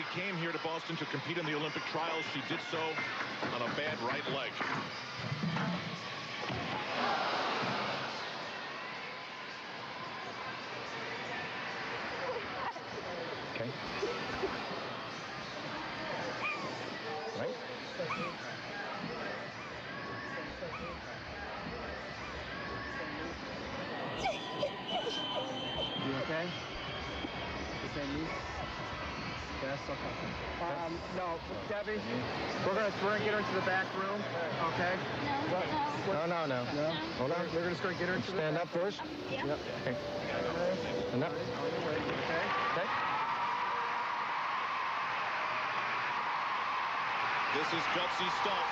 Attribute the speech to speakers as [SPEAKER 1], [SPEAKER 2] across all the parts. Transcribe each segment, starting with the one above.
[SPEAKER 1] She came here to Boston to compete in the Olympic trials. She did so on a bad right leg.
[SPEAKER 2] Okay. Right. You okay? The same knee? Yes, okay. No, Debbie, we're gonna get her into the back room, okay? No. Hold on. We're just gonna get her into stand up first. Yeah. Yep. Okay. Stand up. Okay. Okay.
[SPEAKER 1] This is gutsy stuff.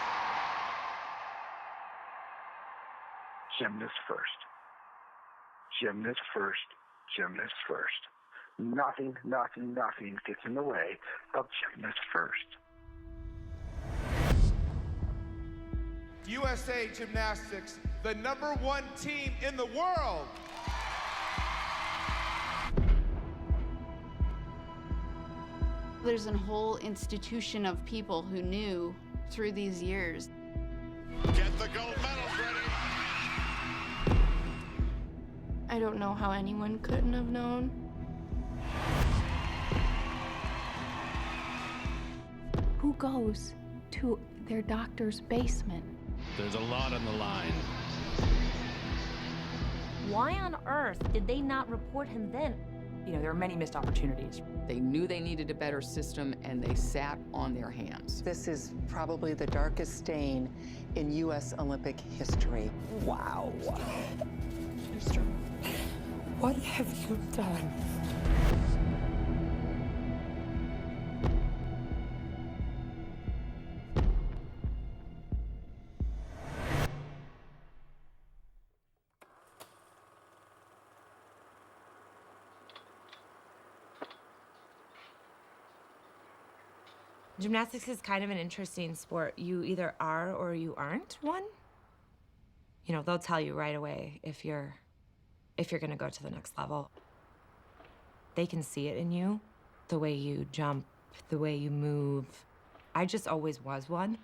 [SPEAKER 3] Gymnast first. Gymnast first. Gymnast first. Nothing gets in the way of gymnast first.
[SPEAKER 4] USA Gymnastics, the #1 team in the world.
[SPEAKER 5] There's a whole institution of people who knew through these years.
[SPEAKER 1] Get the gold medals ready.
[SPEAKER 5] I don't know how anyone couldn't have known. Who goes to their doctor's basement?
[SPEAKER 1] There's a lot on the line.
[SPEAKER 6] Why on earth did they not report him then?
[SPEAKER 7] You know, there are many missed opportunities.
[SPEAKER 8] They knew they needed a better system, and they sat on their hands.
[SPEAKER 9] This is probably the darkest stain in U.S. Olympic history. Wow.
[SPEAKER 10] Sister, what have you done?
[SPEAKER 11] Gymnastics is kind of an interesting sport. You either are or you aren't one. You know, they'll tell you right away if you're gonna go to the next level. They can see it in you, the way you jump, the way you move. I just always was one.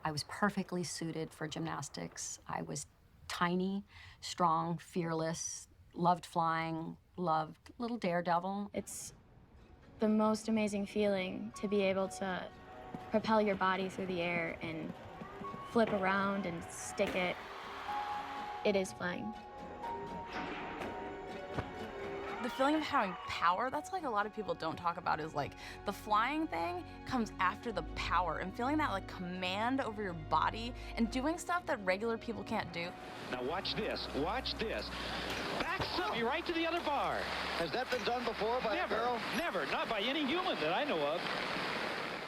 [SPEAKER 6] I was perfectly suited for gymnastics. I was tiny, strong, fearless, loved flying, loved little daredevil.
[SPEAKER 5] It's the most amazing feeling to be able to propel your body through the air and flip around and stick it. It is flying.
[SPEAKER 12] The feeling of having power, that's like a lot of people don't talk about, is like the flying thing comes after the power, and feeling that like command over your body and doing stuff that regular people can't do.
[SPEAKER 2] Now watch this. Watch this. Back up, you right to the other bar.
[SPEAKER 13] Has that been done before by a girl?
[SPEAKER 2] Never, not by any human that I know of.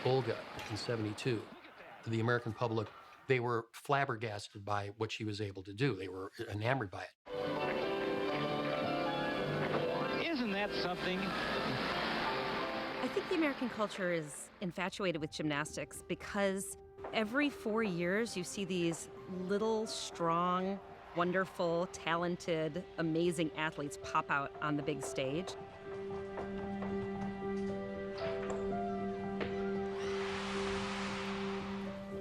[SPEAKER 14] Olga in '72, the American public, they were flabbergasted by what she was able to do. They were enamored by it.
[SPEAKER 2] Isn't that something?
[SPEAKER 6] I think the American culture is infatuated with gymnastics because every 4 years you see these little, strong, wonderful, talented, amazing athletes pop out on the big stage.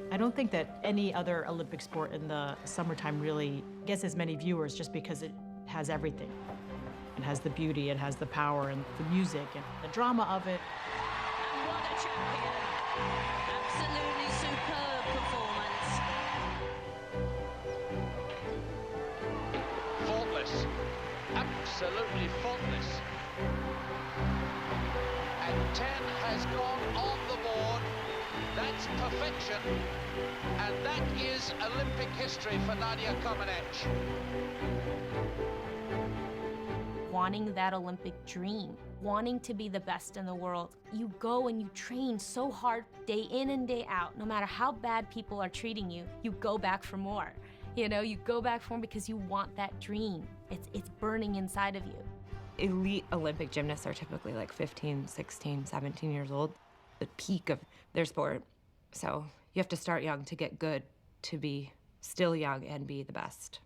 [SPEAKER 7] I don't think that any other Olympic sport in the summertime really gets as many viewers just because it has everything. It has the beauty, it has the power, and the music, and the drama of it.
[SPEAKER 10] And what a champion. Absolutely superb performance.
[SPEAKER 13] Faultless. Absolutely faultless. And 10 has gone on the board. That's perfection. And that is Olympic history for Nadia Comaneci.
[SPEAKER 6] Wanting that Olympic dream, wanting to be the best in the world. You go and you train so hard day in and day out. No matter how bad people are treating you, you go back for more. You know, you go back for more because you want that dream. It's burning inside of you.
[SPEAKER 11] Elite Olympic gymnasts are typically like 15, 16, 17 years old, the peak of their sport. So you have to start young to get good, to be still young and be the best.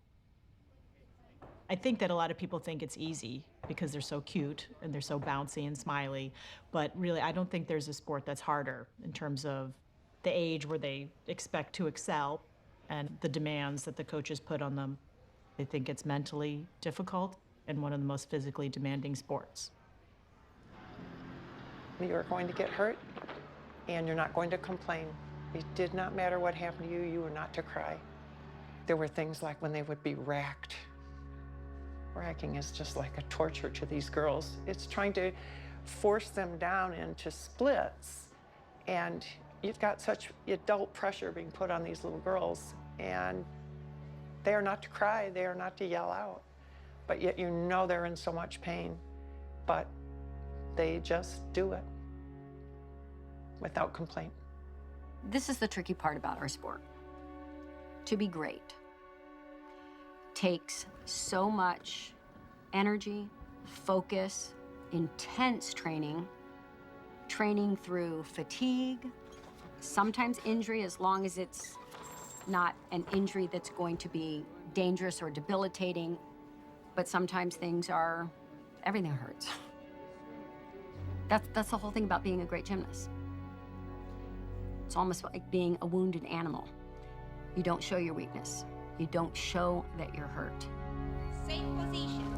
[SPEAKER 7] I think that a lot of people think it's easy because they're so cute and they're so bouncy and smiley, but really I don't think there's a sport that's harder in terms of the age where they expect to excel and the demands that the coaches put on them. I think it's mentally difficult and one of the most physically demanding sports.
[SPEAKER 9] You are going to get hurt and you're not going to complain. It did not matter what happened to you, you were not to cry. There were things like when they would be racked. Racking is just like a torture to these girls. It's trying to force them down into splits. And you've got such adult pressure being put on these little girls. And they are not to cry, they are not to yell out. But yet you know they're in so much pain. But they just do it without complaint.
[SPEAKER 15] This is the tricky part about our sport. To be great takes so much energy, focus, intense training through fatigue, sometimes injury, as long as it's not an injury that's going to be dangerous or debilitating, but sometimes everything hurts. That's the whole thing about being a great gymnast. It's almost like being a wounded animal. You don't show your weakness. You don't show that you're hurt.
[SPEAKER 12] Safe position.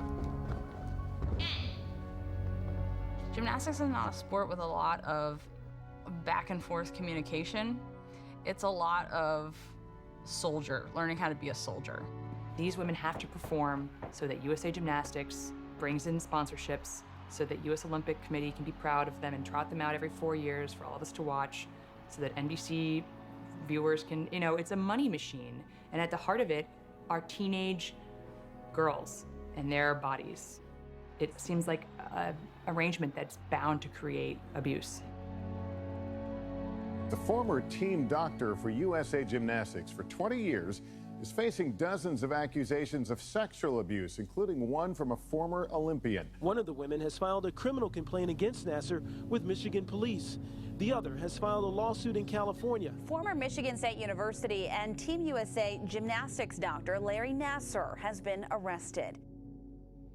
[SPEAKER 12] Gymnastics is not a sport with a lot of back and forth communication. It's a lot of learning how to be a soldier.
[SPEAKER 16] These women have to perform so that USA Gymnastics brings in sponsorships, so that US Olympic Committee can be proud of them and trot them out every 4 years for all of us to watch, so that NBC viewers can, it's a money machine. And at the heart of it are teenage girls and their bodies. It seems like an arrangement that's bound to create abuse.
[SPEAKER 17] The former team doctor for USA Gymnastics for 20 years is facing dozens of accusations of sexual abuse, including one from a former Olympian.
[SPEAKER 18] One of the women has filed a criminal complaint against Nasser with Michigan police. The other has filed a lawsuit in California.
[SPEAKER 19] Former Michigan State University and Team USA gymnastics doctor Larry Nasser has been arrested.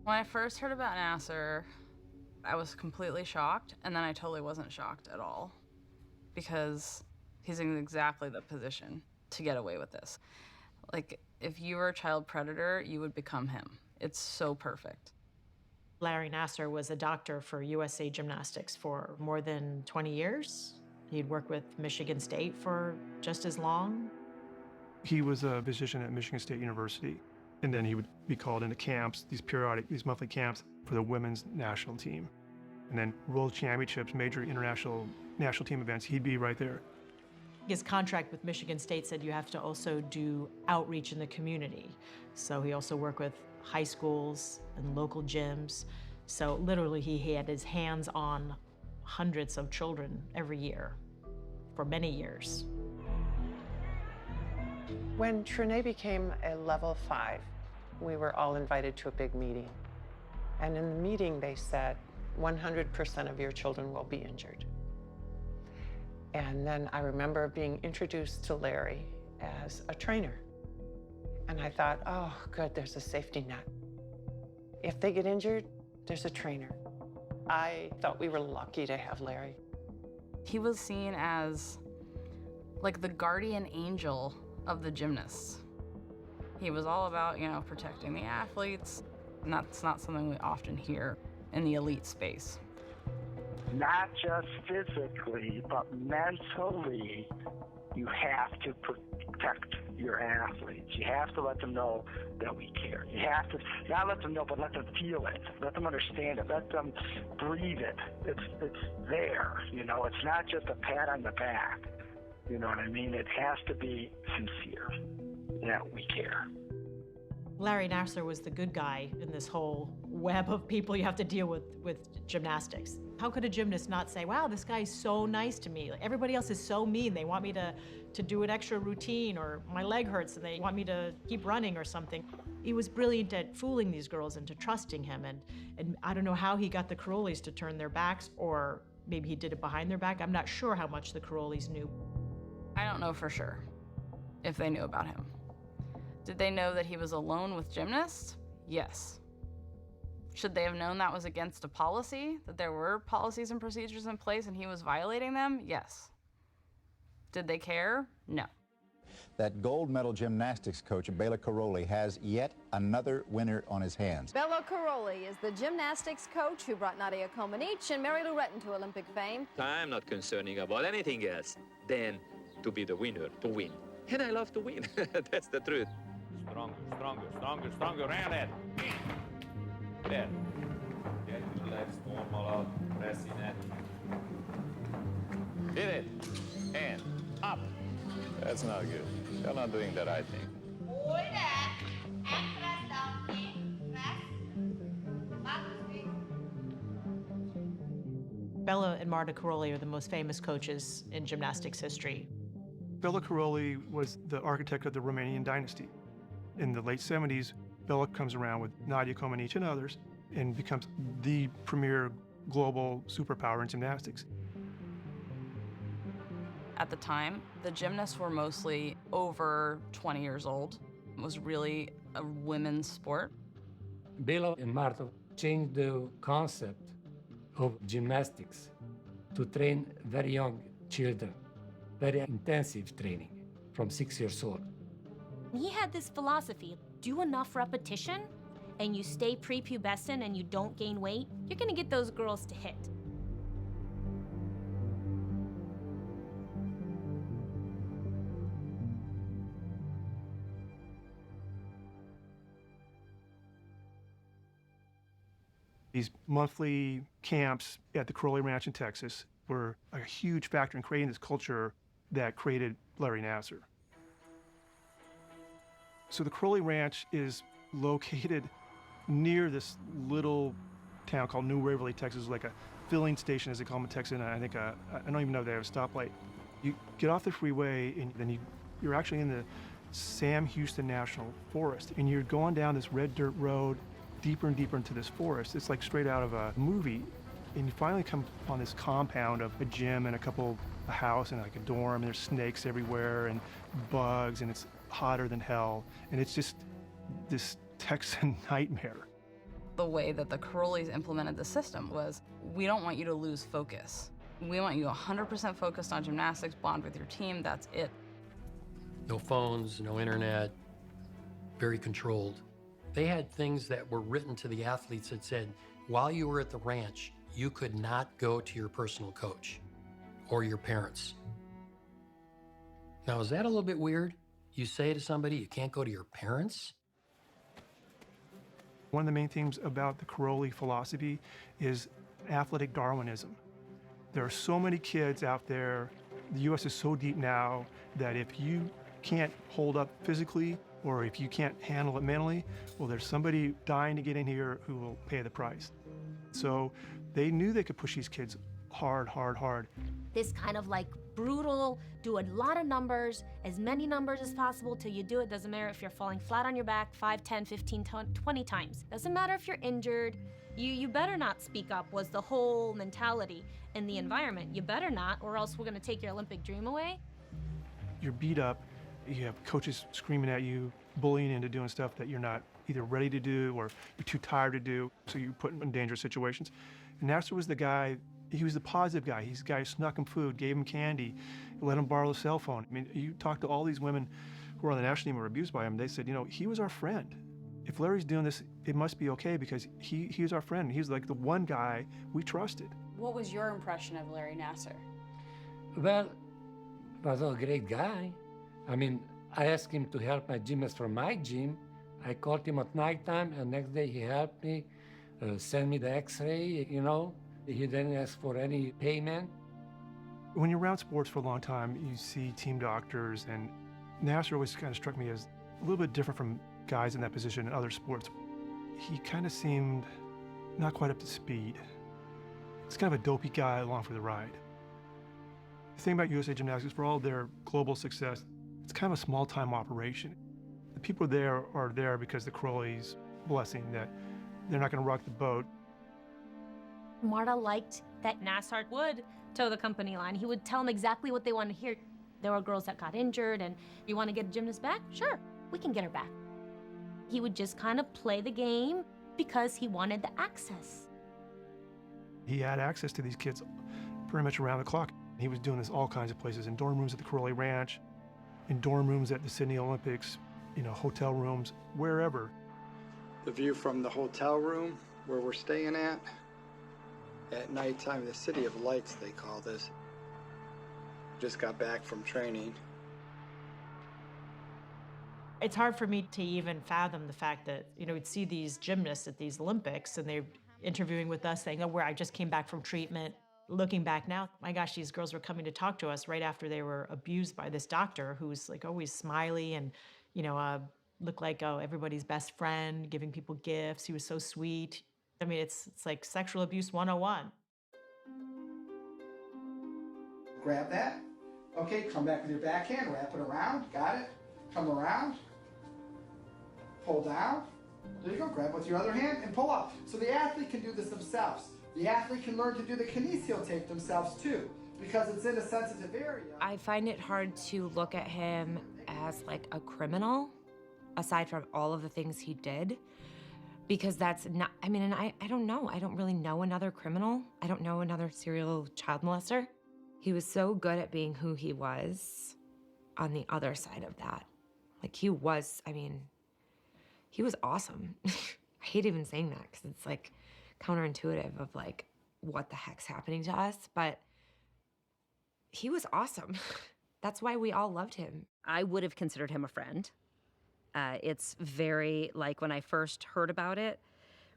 [SPEAKER 12] When I first heard about Nasser, I was completely shocked, and then I totally wasn't shocked at all, because he's in exactly the position to get away with this. Like, if you were a child predator, you would become him. It's so perfect.
[SPEAKER 7] Larry Nasser was a doctor for USA Gymnastics for more than 20 years. He'd worked with Michigan State for just as long.
[SPEAKER 20] He was a physician at Michigan State University, and then he would be called into camps, these monthly camps for the women's national team. And then world championships, major international national team events, he'd be right there.
[SPEAKER 7] His contract with Michigan State said you have to also do outreach in the community. So he also worked with high schools and local gyms. So literally he had his hands on hundreds of children every year for many years.
[SPEAKER 9] When Trinae became a level 5, we were all invited to a big meeting. And in the meeting they said, 100% of your children will be injured. And then I remember being introduced to Larry as a trainer. And I thought, oh, good, there's a safety net. If they get injured, there's a trainer. I thought we were lucky to have Larry.
[SPEAKER 12] He was seen as like the guardian angel of the gymnasts. He was all about, protecting the athletes. And that's not something we often hear in the elite space.
[SPEAKER 3] Not just physically, but mentally, you have to protect your athletes. You have to let them know that we care. You have to not let them know, but let them feel it. Let them understand it. Let them breathe it. It's there. It's not just a pat on the back. You know what I mean? It has to be sincere that we care.
[SPEAKER 7] Larry Nasser was the good guy in this whole web of people you have to deal with gymnastics. How could a gymnast not say, wow, this guy's so nice to me? Like, everybody else is so mean. They want me to do an extra routine, or my leg hurts and they want me to keep running or something. He was brilliant at fooling these girls into trusting him. And I don't know how he got the Carolis to turn their backs, or maybe he did it behind their back. I'm not sure how much the Carolis knew.
[SPEAKER 12] I don't know for sure if they knew about him. Did they know that he was alone with gymnasts? Yes. Should they have known that was against a policy, that there were policies and procedures in place and he was violating them? Yes. Did they care? No.
[SPEAKER 21] That gold medal gymnastics coach, Bela Karolyi, has yet another winner on his hands.
[SPEAKER 22] Bela Karolyi is the gymnastics coach who brought Nadia Comaneci and Mary Lou Retton to Olympic fame.
[SPEAKER 23] I'm not concerning about anything else than to be the winner, to win. And I love to win. That's the truth.
[SPEAKER 1] Stronger, stronger, stronger, stronger. And that. There. Get relaxed, normal out, pressing it. Did it. And up.
[SPEAKER 17] That's not good. You're not doing the right thing.
[SPEAKER 24] Hold that and press down in. Press. Back to speed.
[SPEAKER 7] Bela and Marta Karolyi are the most famous coaches in gymnastics history.
[SPEAKER 20] Bela Karolyi was the architect of the Romanian dynasty. In the late 70s, Bela comes around with Nadia Comaneci and others and becomes the premier global superpower in gymnastics.
[SPEAKER 12] At the time, the gymnasts were mostly over 20 years old. It was really a women's sport.
[SPEAKER 25] Bela and Marta changed the concept of gymnastics to train very young children, very intensive training from 6 years old.
[SPEAKER 6] He had this philosophy, do enough repetition and you stay prepubescent and you don't gain weight, you're gonna get those girls to hit.
[SPEAKER 20] These monthly camps at the Karolyi Ranch in Texas were a huge factor in creating this culture that created Larry Nassar. So the Karolyi Ranch is located near this little town called New Waverly, Texas, like a filling station, as they call them in Texas, and I think I don't even know if they have a stoplight. You get off the freeway, and then you're actually in the Sam Houston National Forest, and you're going down this red dirt road deeper and deeper into this forest. It's like straight out of a movie, and you finally come on this compound of a gym and a house and like a dorm, and there's snakes everywhere and bugs, and it's hotter than hell, and it's just this Texan nightmare.
[SPEAKER 12] The way that the Karolyis implemented the system was, we don't want you to lose focus. We want you 100% focused on gymnastics, bond with your team, that's it.
[SPEAKER 14] No phones, no internet, very controlled. They had things that were written to the athletes that said, while you were at the ranch, you could not go to your personal coach or your parents. Now, is that a little bit weird? You say to somebody, you can't go to your parents?
[SPEAKER 20] One of the main themes about the Karolyi philosophy is athletic Darwinism. There are so many kids out there. The U.S. is so deep now that if you can't hold up physically or if you can't handle it mentally, well, there's somebody dying to get in here who will pay the price. So they knew they could push these kids hard, hard, hard.
[SPEAKER 6] This kind of like brutal, do a lot of numbers, as many numbers as possible till you do it. Doesn't matter if you're falling flat on your back 5, 10, 15, 20 times. Doesn't matter if you're injured. You better not speak up was the whole mentality in the environment. You better not, or else we're gonna take your Olympic dream away.
[SPEAKER 20] You're beat up, you have coaches screaming at you, bullying into doing stuff that you're not either ready to do or you're too tired to do, so you're put in dangerous situations. And Nassar was the guy, he was the positive guy. He's the guy who snuck him food, gave him candy, let him borrow the cell phone. I mean, you talk to all these women who are on the national team who were abused by him, they said, you know, he was our friend. If Larry's doing this, it must be okay because he's our friend. He's like the one guy we trusted.
[SPEAKER 26] What was your impression of Larry Nassar?
[SPEAKER 25] Well, he was a great guy. I mean, I asked him to help my gymnast from my gym. I called him at nighttime, and next day he helped me, send me the x-ray, you know. He didn't ask for any payment.
[SPEAKER 20] When you're around sports for a long time, you see team doctors, and Nassar always kind of struck me as a little bit different from guys in that position in other sports. He kind of seemed not quite up to speed. He's kind of a dopey guy along for the ride. The thing about USA Gymnastics, for all their global success, it's kind of a small-time operation. The people there are there because the Karolyis' blessing that they're not going to rock the boat.
[SPEAKER 6] Marta liked that Nassar would toe the company line. He would tell them exactly what they wanted to hear. There were girls that got injured, and you want to get a gymnast back? Sure, we can get her back. He would just kind of play the game because he wanted the access.
[SPEAKER 20] He had access to these kids pretty much around the clock. He was doing this all kinds of places, in dorm rooms at the Crowley Ranch, in dorm rooms at the Sydney Olympics, hotel rooms, wherever.
[SPEAKER 2] The view from the hotel room where we're staying at nighttime, the city of lights, they call this. Just got back from training.
[SPEAKER 7] It's hard for me to even fathom the fact that, we'd see these gymnasts at these Olympics and they're interviewing with us saying, where I just came back from treatment. Looking back now, my gosh, these girls were coming to talk to us right after they were abused by this doctor who's like always smiley and, looked like, everybody's best friend, giving people gifts. He was so sweet. I mean, it's like sexual abuse 101.
[SPEAKER 4] Grab that. Okay, come back with your backhand, wrap it around, got it? Come around, pull down. There you go, grab with your other hand and pull up. So the athlete can do this themselves. The athlete can learn to do the kinesio tape themselves too, because it's in a sensitive area.
[SPEAKER 11] I find it hard to look at him as like a criminal, aside from all of the things he did, because that's not, and I don't know. I don't really know another criminal. I don't know another serial child molester. He was so good at being who he was on the other side of that. Like he was awesome. I hate even saying that because it's like counterintuitive of like, what the heck's happening to us? But he was awesome. That's why we all loved him.
[SPEAKER 5] I would have considered him a friend. It's very, like when I first heard about it,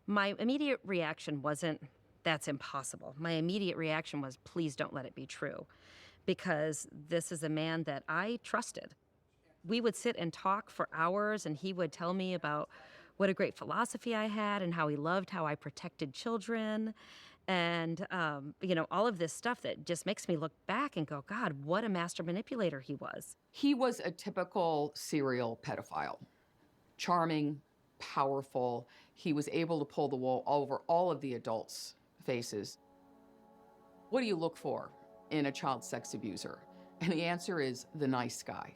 [SPEAKER 5] my immediate reaction wasn't, that's impossible. My immediate reaction was, please don't let it be true. Because this is a man that I trusted. We would sit and talk for hours and he would tell me about what a great philosophy I had and how he loved how I protected children. And, all of this stuff that just makes me look back and go, God, what a master manipulator he was.
[SPEAKER 8] He was a typical serial pedophile. Charming, powerful. He was able to pull the wool over all of the adults' faces. What do you look for in a child sex abuser? And the answer is the nice guy.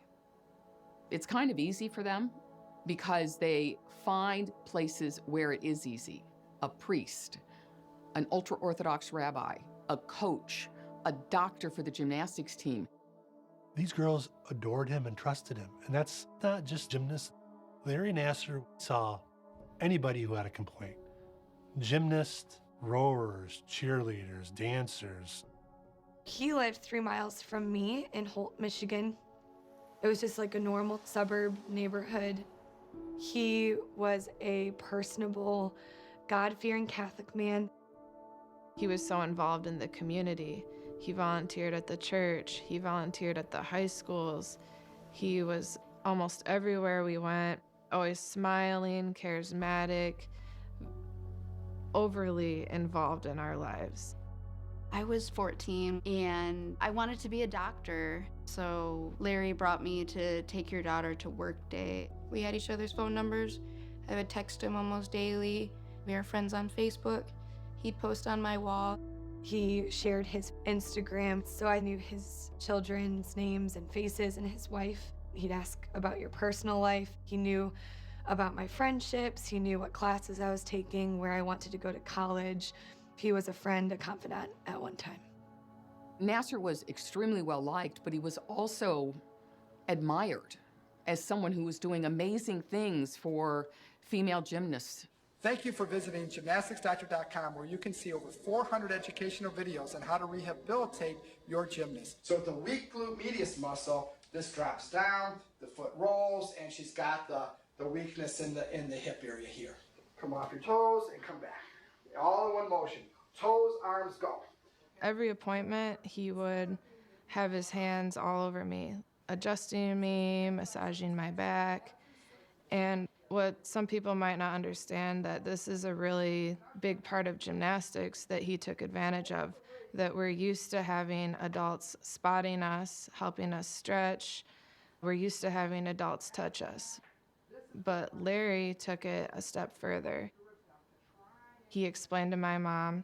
[SPEAKER 8] It's kind of easy for them because they find places where it is easy. A priest, an ultra-Orthodox rabbi, a coach, a doctor for the gymnastics team.
[SPEAKER 20] These girls adored him and trusted him. And that's not just gymnasts. Larry Nassar saw anybody who had a complaint. Gymnasts, rowers, cheerleaders, dancers.
[SPEAKER 10] He lived 3 miles from me in Holt, Michigan. It was just like a normal suburb neighborhood. He was a personable, God-fearing Catholic man.
[SPEAKER 13] He was so involved in the community. He volunteered at the church. He volunteered at the high schools. He was almost everywhere we went, always smiling, charismatic, overly involved in our lives.
[SPEAKER 27] I was 14 and I wanted to be a doctor. So Larry brought me to take your daughter to work day. We had each other's phone numbers. I would text him almost daily. We are friends on Facebook. He'd post on my wall.
[SPEAKER 10] He shared his Instagram, so I knew his children's names and faces and his wife. He'd ask about your personal life. He knew about my friendships. He knew what classes I was taking, where I wanted to go to college. He was a friend, a confidant at one time.
[SPEAKER 8] Nassar was extremely well liked, but he was also admired as someone who was doing amazing things for female gymnasts.
[SPEAKER 4] Thank you for visiting gymnasticsdoctor.com, where you can see over 400 educational videos on how to rehabilitate your gymnast. So with the weak glute medius muscle, this drops down, the foot rolls, and she's got the weakness in the hip area here. Come off your toes and come back. All in one motion. Toes, arms, go.
[SPEAKER 13] Every appointment, he would have his hands all over me, adjusting me, massaging my back. And what some people might not understand, that this is a really big part of gymnastics that he took advantage of, that we're used to having adults spotting us, helping us stretch. We're used to having adults touch us. But Larry took it a step further. He explained to my mom,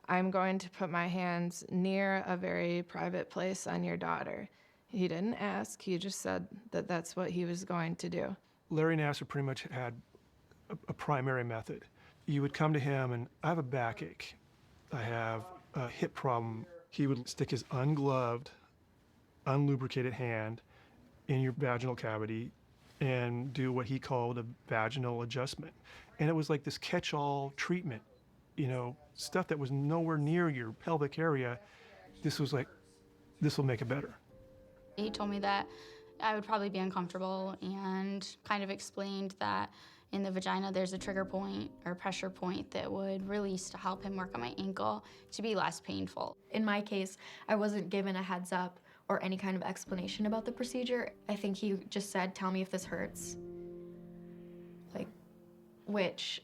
[SPEAKER 13] I'm going to put my hands near a very private place on your daughter. He didn't ask, he just said that that's what he was going to do.
[SPEAKER 20] Larry Nassar pretty much had a primary method. You would come to him and, I have a backache. I have a hip problem. He would stick his ungloved, unlubricated hand in your vaginal cavity and do what he called a vaginal adjustment. And it was like this catch-all treatment, stuff that was nowhere near your pelvic area. This was like, this will make it better.
[SPEAKER 27] He told me that I would probably be uncomfortable and kind of explained that in the vagina there's a trigger point or pressure point that would release to help him work on my ankle to be less painful.
[SPEAKER 3] In my case, I wasn't given a heads up or any kind of explanation about the procedure. I think he just said, tell me if this hurts. Which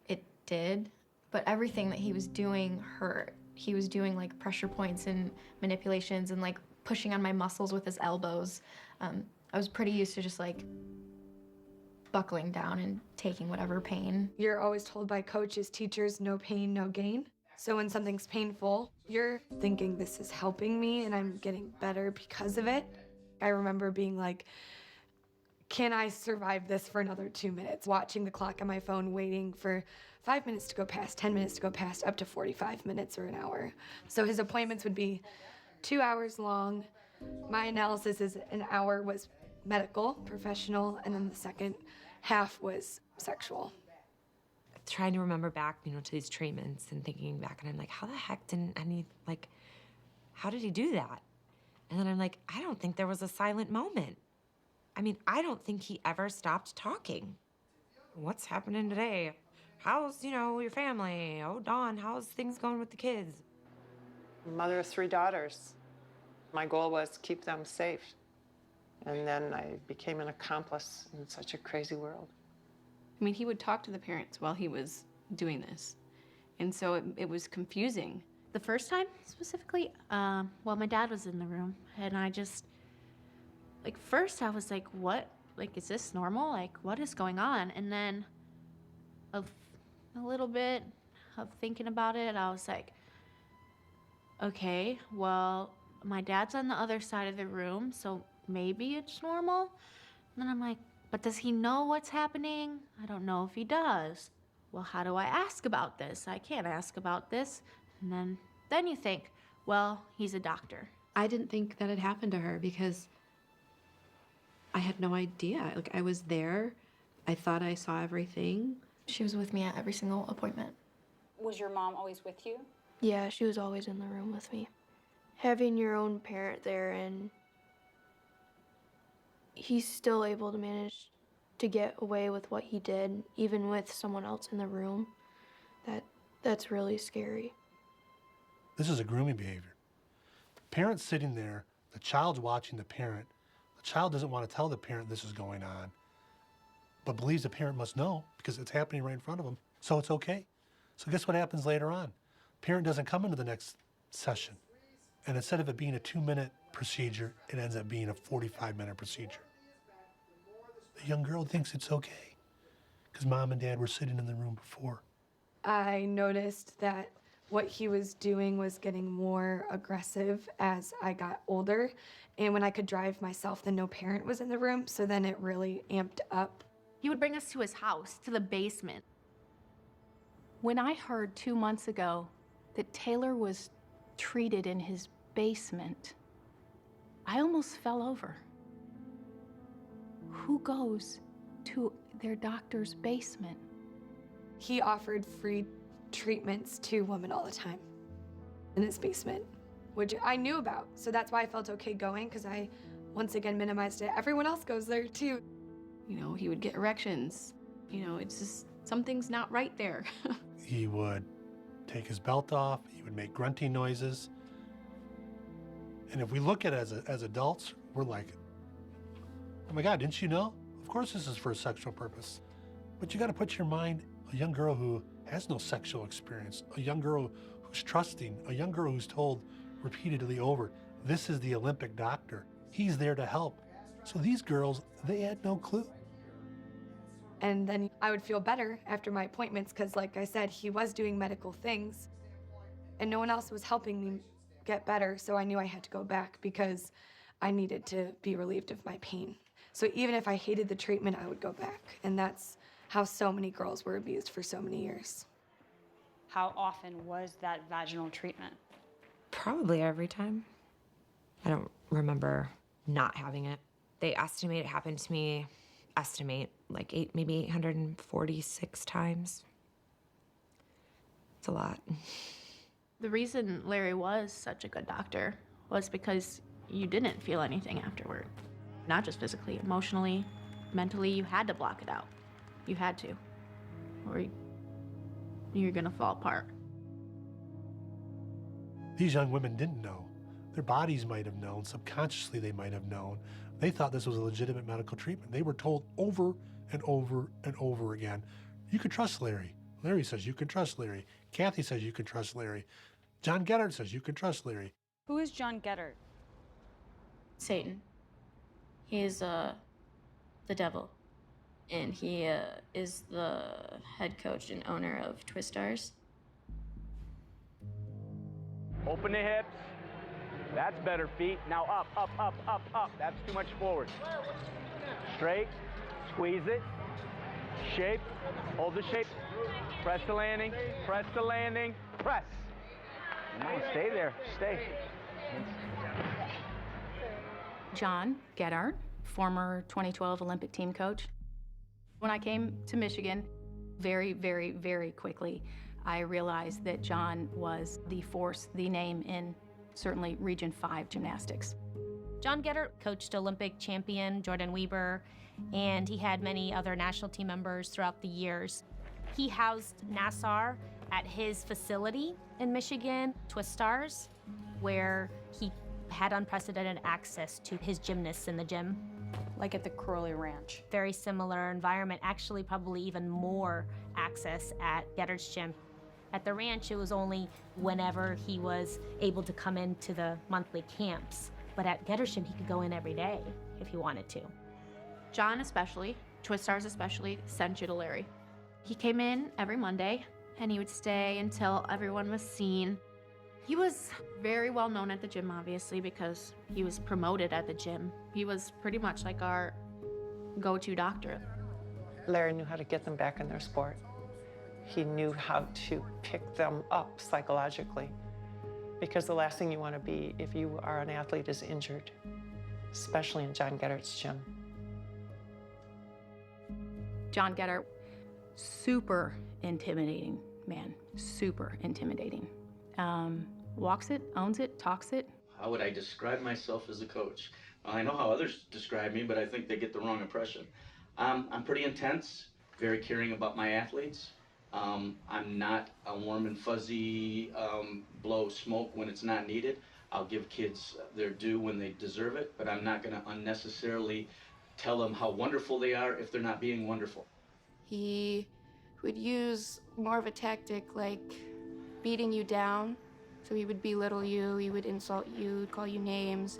[SPEAKER 3] it did, but everything that he was doing hurt. He was doing like pressure points and manipulations and like pushing on my muscles with his elbows. I was pretty used to just like buckling down and taking whatever pain.
[SPEAKER 10] You're always told by coaches, teachers, no pain, no gain. So when something's painful, you're thinking this is helping me and I'm getting better because of it. I remember being like, can I survive this for another 2 minutes? Watching the clock on my phone, waiting for 5 minutes to go past, 10 minutes to go past, up to 45 minutes or an hour. So his appointments would be 2 hours long. My analysis is an hour was medical, professional, and then the second half was sexual.
[SPEAKER 11] Trying to remember back, to these treatments and thinking back, and I'm like, how the heck didn't any, how did he do that? And then I'm like, I don't think there was a silent moment. I don't think he ever stopped talking. What's happening today? How's, your family? Oh, Dawn, how's things going with the kids?
[SPEAKER 9] Mother of 3 daughters. My goal was to keep them safe. And then I became an accomplice in such a crazy world.
[SPEAKER 15] He would talk to the parents while he was doing this. And so it was confusing.
[SPEAKER 16] The first time, specifically, my dad was in the room, and I just, first I was like, what? Is this normal? What is going on? And then a little bit of thinking about it, I was like, okay, well, my dad's on the other side of the room, so maybe it's normal. And then I'm like, but does he know what's happening? I don't know if he does. Well, how do I ask about this? I can't ask about this. And then you think, well, he's a doctor.
[SPEAKER 18] I didn't think that had happened to her because I had no idea. I was there. I thought I saw everything.
[SPEAKER 3] She was with me at every single appointment.
[SPEAKER 19] Was your mom always with you?
[SPEAKER 21] Yeah, she was always in the room with me. Having your own parent there, and he's still able to manage to get away with what he did, even with someone else in the room, that's really scary.
[SPEAKER 28] This is a grooming behavior. The parent's sitting there, the child's watching the parent. The child doesn't want to tell the parent this is going on, but believes the parent must know because it's happening right in front of them, so it's okay. So guess what happens later on? Parent doesn't come into the next session, and instead of it being a 2-minute procedure, it ends up being a 45-minute procedure. The young girl thinks it's okay because mom and dad were sitting in the room before.
[SPEAKER 10] I noticed that what he was doing was getting more aggressive as I got older. And when I could drive myself, then no parent was in the room, so then it really amped up.
[SPEAKER 16] He would bring us to his house, to the basement. When I heard 2 months ago that Taylor was treated in his basement, I almost fell over. Who goes to their doctor's basement?
[SPEAKER 10] He offered free treatments to women all the time in his basement, which I knew about. So that's why I felt okay going, because I, once again, minimized it. Everyone else goes there too.
[SPEAKER 15] He would get erections. It's just, something's not right there.
[SPEAKER 28] He would take his belt off, he would make grunting noises. And if we look at it as adults, we're like, oh my God, didn't you know? Of course this is for a sexual purpose. But you gotta put your mind, a young girl who has no sexual experience, a young girl who's trusting, a young girl who's told repeatedly over, this is the Olympic doctor. He's there to help. So these girls, they had no clue.
[SPEAKER 10] And then I would feel better after my appointments because, like I said, he was doing medical things and no one else was helping me get better. So I knew I had to go back because I needed to be relieved of my pain. So even if I hated the treatment, I would go back. And that's how so many girls were abused for so many years.
[SPEAKER 19] How often was that vaginal treatment?
[SPEAKER 11] Probably every time. I don't remember not having it. They estimate it happened to me, like maybe 846 times. It's a lot.
[SPEAKER 16] The reason Larry was such a good doctor was because you didn't feel anything afterward. Not just physically, emotionally, mentally, you had to block it out. You had to, or you're gonna fall apart.
[SPEAKER 28] These young women didn't know. Their bodies might have known, subconsciously they might have known. They thought this was a legitimate medical treatment. They were told over and over and over again, you can trust Larry. Larry says you can trust Larry. Kathy says you can trust Larry. John Geddard says you can trust Larry.
[SPEAKER 19] Who is John Geddard?
[SPEAKER 3] Satan. He is the devil. And he is the head coach and owner of Twistars.
[SPEAKER 1] Open the hips. That's better, feet. Now up, up, up, up, up. That's too much forward. Straight. Squeeze it. Shape. Hold the shape. Press the landing. Press the landing. Press. Nice. Stay there. Stay.
[SPEAKER 15] John Geddard, former 2012 Olympic team coach. When I came to Michigan, very, very, very quickly, I realized that John was the force, the name in certainly Region 5 gymnastics. John Geddard coached Olympic champion Jordan Weber, and he had many other national team members throughout the years. He housed Nassar at his facility in Michigan, Twistars, where he had unprecedented access to his gymnasts in the gym.
[SPEAKER 19] Like at the Crowley Ranch.
[SPEAKER 15] Very similar environment, actually probably even more access at Geddard's gym. At the ranch, it was only whenever he was able to come into the monthly camps. But at Geddard's gym, he could go in every day if he wanted to.
[SPEAKER 16] John especially, Twistars especially, sent you to Larry. He came in every Monday, and he would stay until everyone was seen. He was very well known at the gym, obviously, because he was promoted at the gym. He was pretty much like our go-to doctor.
[SPEAKER 9] Larry knew how to get them back in their sport. He knew how to pick them up psychologically, because the last thing you want to be if you are an athlete is injured, especially in John Geddard's gym.
[SPEAKER 15] John Geddard, super intimidating man, super intimidating. Walks it, owns it, talks it.
[SPEAKER 12] How would I describe myself as a coach? Well, I know how others describe me, but I think they get the wrong impression. I'm pretty intense, very caring about my athletes. I'm not a warm and fuzzy, blow smoke when it's not needed. I'll give kids their due when they deserve it, but I'm not going to unnecessarily tell them how wonderful they are if they're not being wonderful.
[SPEAKER 21] He would use more of a tactic like beating you down. So he would belittle you, he would insult you, call you names,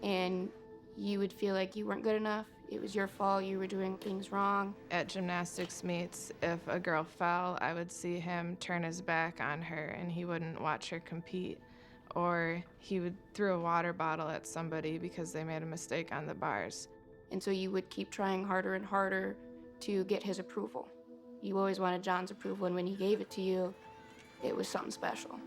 [SPEAKER 21] and you would feel like you weren't good enough. It was your fault, you were doing things wrong.
[SPEAKER 13] At gymnastics meets, if a girl fell, I would see him turn his back on her and he wouldn't watch her compete. Or he would throw a water bottle at somebody because they made a mistake on the bars.
[SPEAKER 21] And so you would keep trying harder and harder to get his approval. You always wanted John's approval, and when he gave it to you, it was something special.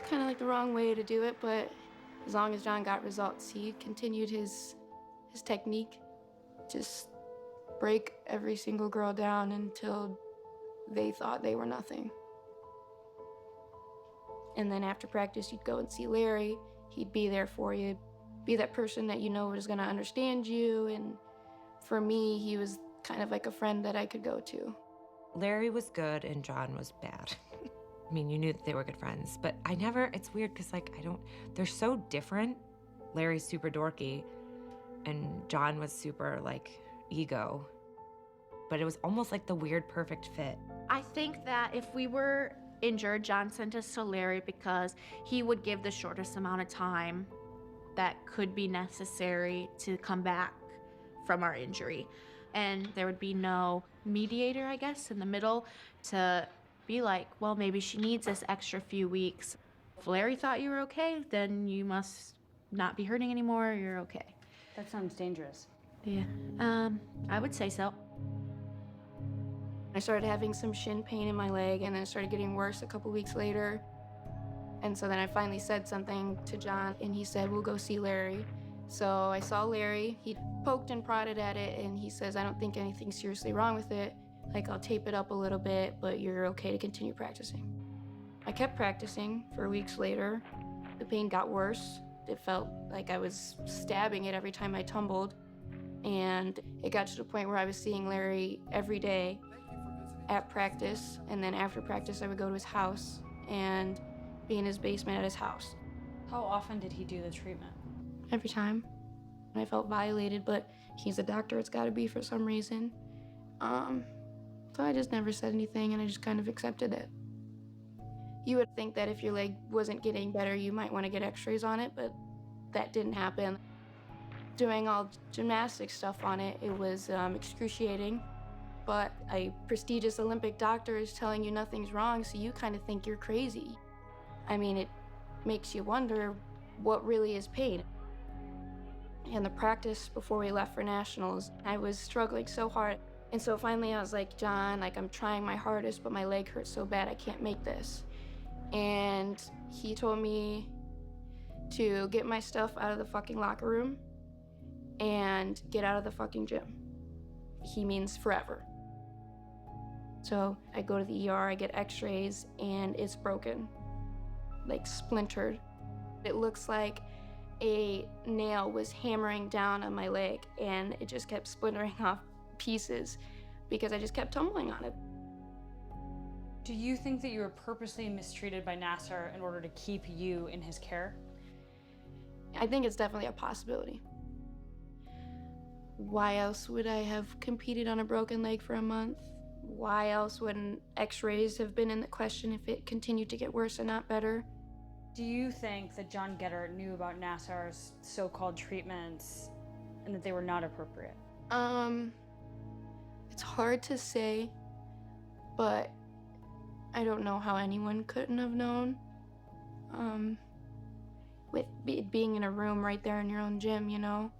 [SPEAKER 21] Kind of like the wrong way to do it, but as long as John got results, he continued his technique. Just break every single girl down until they thought they were nothing. And then after practice, you'd go and see Larry. He'd be there for you, be that person that you know was gonna understand you. And for me, he was kind of like a friend that I could go to.
[SPEAKER 11] Larry was good and John was bad. I mean, you knew that they were good friends, but it's weird because they're so different. Larry's super dorky and John was super ego, but it was almost like the weird perfect fit.
[SPEAKER 16] I think that if we were injured, John sent us to Larry because he would give the shortest amount of time that could be necessary to come back from our injury. And there would be no mediator, I guess, in the middle to be like, well, maybe she needs this extra few weeks. If Larry thought you were okay, then you must not be hurting anymore, you're okay.
[SPEAKER 19] That sounds dangerous.
[SPEAKER 16] Yeah, I would say so.
[SPEAKER 21] I started having some shin pain in my leg, and then it started getting worse a couple weeks later. And so then I finally said something to John, and he said, we'll go see Larry. So I saw Larry. He poked and prodded at it, and he says, I don't think anything's seriously wrong with it. Like, I'll tape it up a little bit, but you're okay to continue practicing. I kept practicing for weeks later. The pain got worse. It felt like I was stabbing it every time I tumbled. And it got to the point where I was seeing Larry every day at practice, and then after practice I would go to his house and be in his basement at his house.
[SPEAKER 19] How often did he do the treatment?
[SPEAKER 21] Every time. I felt violated, but he's a doctor, it's gotta be for some reason. So I just never said anything, and I just kind of accepted it. You would think that if your leg wasn't getting better, you might want to get x-rays on it, but that didn't happen. Doing all gymnastics stuff on it, it was excruciating. But a prestigious Olympic doctor is telling you nothing's wrong, so you kind of think you're crazy. I mean, it makes you wonder what really is pain. In the practice before we left for nationals, I was struggling so hard. And so finally I was like, John, like, I'm trying my hardest, but my leg hurts so bad I can't make this. And he told me to get my stuff out of the fucking locker room and get out of the fucking gym. He means forever. So I go to the ER, I get x-rays, and it's broken, like splintered. It looks like a nail was hammering down on my leg, and it just kept splintering off pieces because I just kept tumbling on it.
[SPEAKER 19] Do you think that you were purposely mistreated by Nasser in order to keep you in his care?
[SPEAKER 21] I think it's definitely a possibility. Why else would I have competed on a broken leg for a month? Why else wouldn't x-rays have been in the question if it continued to get worse and not better?
[SPEAKER 19] Do you think that John Getter knew about Nassar's so-called treatments and that they were not appropriate?
[SPEAKER 21] It's hard to say, but I don't know how anyone couldn't have known. With it being in a room right there in your own gym, you know?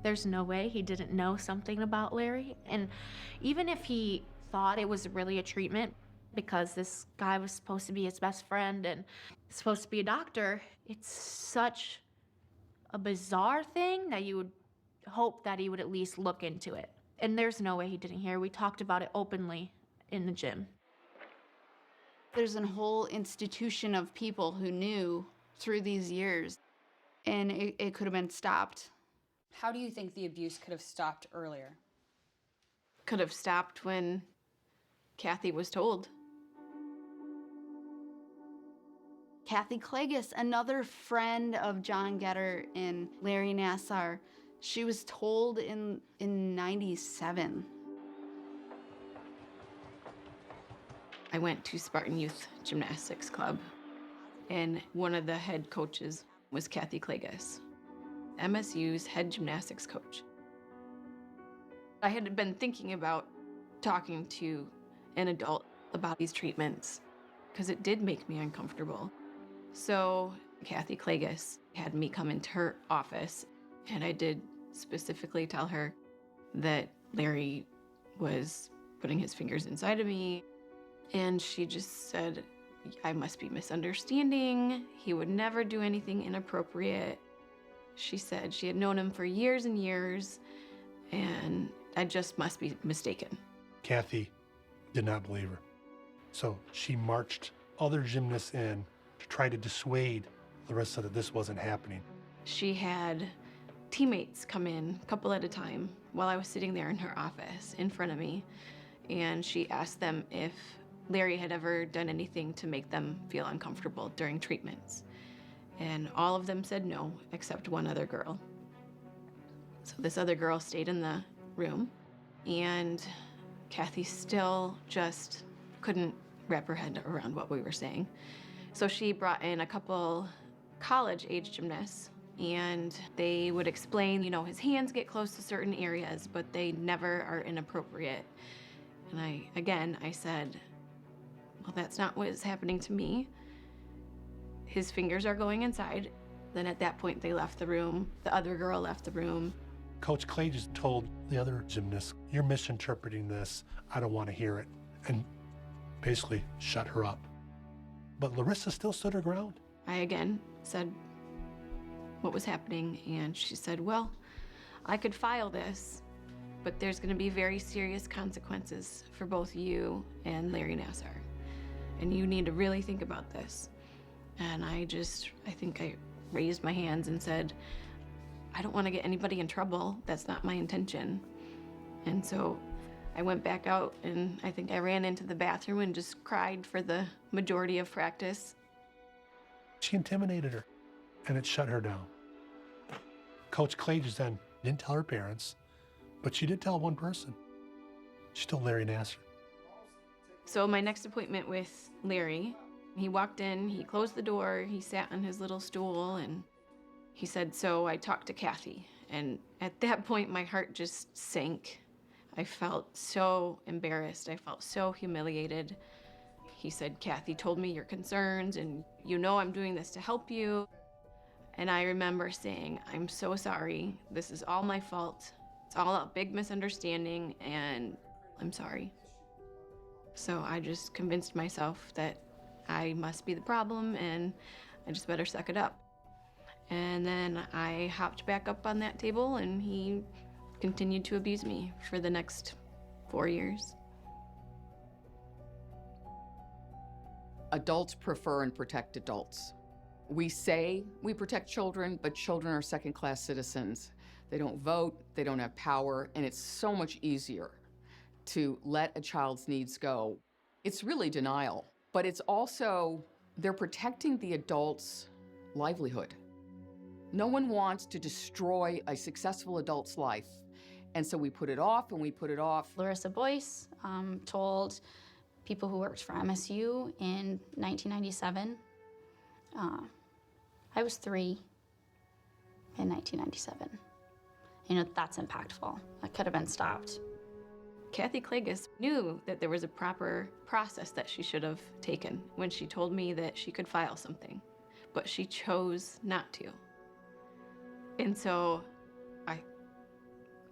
[SPEAKER 16] There's no way he didn't know something about Larry. And even if he thought it was really a treatment because this guy was supposed to be his best friend and supposed to be a doctor, it's such a bizarre thing that you would hope that he would at least look into it. And there's no way he didn't hear. We talked about it openly in the gym.
[SPEAKER 27] There's a whole institution of people who knew through these years, and it could have been stopped.
[SPEAKER 19] How do you think the abuse could have stopped earlier?
[SPEAKER 27] Could have stopped when Kathy was told. Kathy Klages, another friend of John Getter and Larry Nassar, she was told in 97. I went to Spartan Youth Gymnastics Club, and one of the head coaches was Kathy Klages, MSU's head gymnastics coach. I had been thinking about talking to an adult about these treatments because it did make me uncomfortable. So Kathy Klages had me come into her office, and I did specifically tell her that Larry was putting his fingers inside of me. And she just said, I must be misunderstanding. He would never do anything inappropriate. She said she had known him for years and years, and I just must be mistaken.
[SPEAKER 28] Kathy did not believe her. So she marched other gymnasts in to try to dissuade Larissa that this wasn't happening.
[SPEAKER 27] She had teammates come in, a couple at a time, while I was sitting there in her office in front of me, and she asked them if Larry had ever done anything to make them feel uncomfortable during treatments. And all of them said no, except one other girl. So this other girl stayed in the room, and Kathy still just couldn't wrap her head around what we were saying. So she brought in a couple college-age gymnasts, and they would explain, you know, his hands get close to certain areas, but they never are inappropriate. And I said, well, that's not what is happening to me. His fingers are going inside. Then at that point, they left the room. The other girl left the room.
[SPEAKER 28] Coach Clay just told the other gymnasts, "You're misinterpreting this. I don't want to hear it," and basically shut her up. But Larissa still stood her ground.
[SPEAKER 10] I again said what was happening, and she said, well, I could file this, but there's going to be very serious consequences for both you and Larry Nassar, and you need to really think about this. And I think I raised my hands and said, I don't want to get anybody in trouble. That's not my intention. And so I went back out, and I think I ran into the bathroom and just cried for the majority of practice.
[SPEAKER 28] She intimidated her, and it shut her down. Coach Clay just then didn't tell her parents, but she did tell one person. She told Larry Nassar.
[SPEAKER 10] So my next appointment with Larry, he walked in, he closed the door, he sat on his little stool, and he said, so I talked to Kathy. And at that point, my heart just sank. I felt so embarrassed. I felt so humiliated. He said, Kathy told me your concerns, and you know I'm doing this to help you. And I remember saying, I'm so sorry. This is all my fault. It's all a big misunderstanding, and I'm sorry. So I just convinced myself that I must be the problem, and I just better suck it up. And then I hopped back up on that table, and he continued to abuse me for the next 4 years.
[SPEAKER 8] Adults prefer and protect adults. We say we protect children, but children are second-class citizens. They don't vote, they don't have power, and it's so much easier to let a child's needs go. It's really denial, but it's also, they're protecting the adult's livelihood. No one wants to destroy a successful adult's life, and so we put it off and we put it off.
[SPEAKER 6] Larissa Boyce told people who worked for MSU in 1997. I was 3 in 1997. You know, that's impactful. That could have been stopped.
[SPEAKER 10] Kathy Klages knew that there was a proper process that she should have taken when she told me that she could file something, but she chose not to. And so I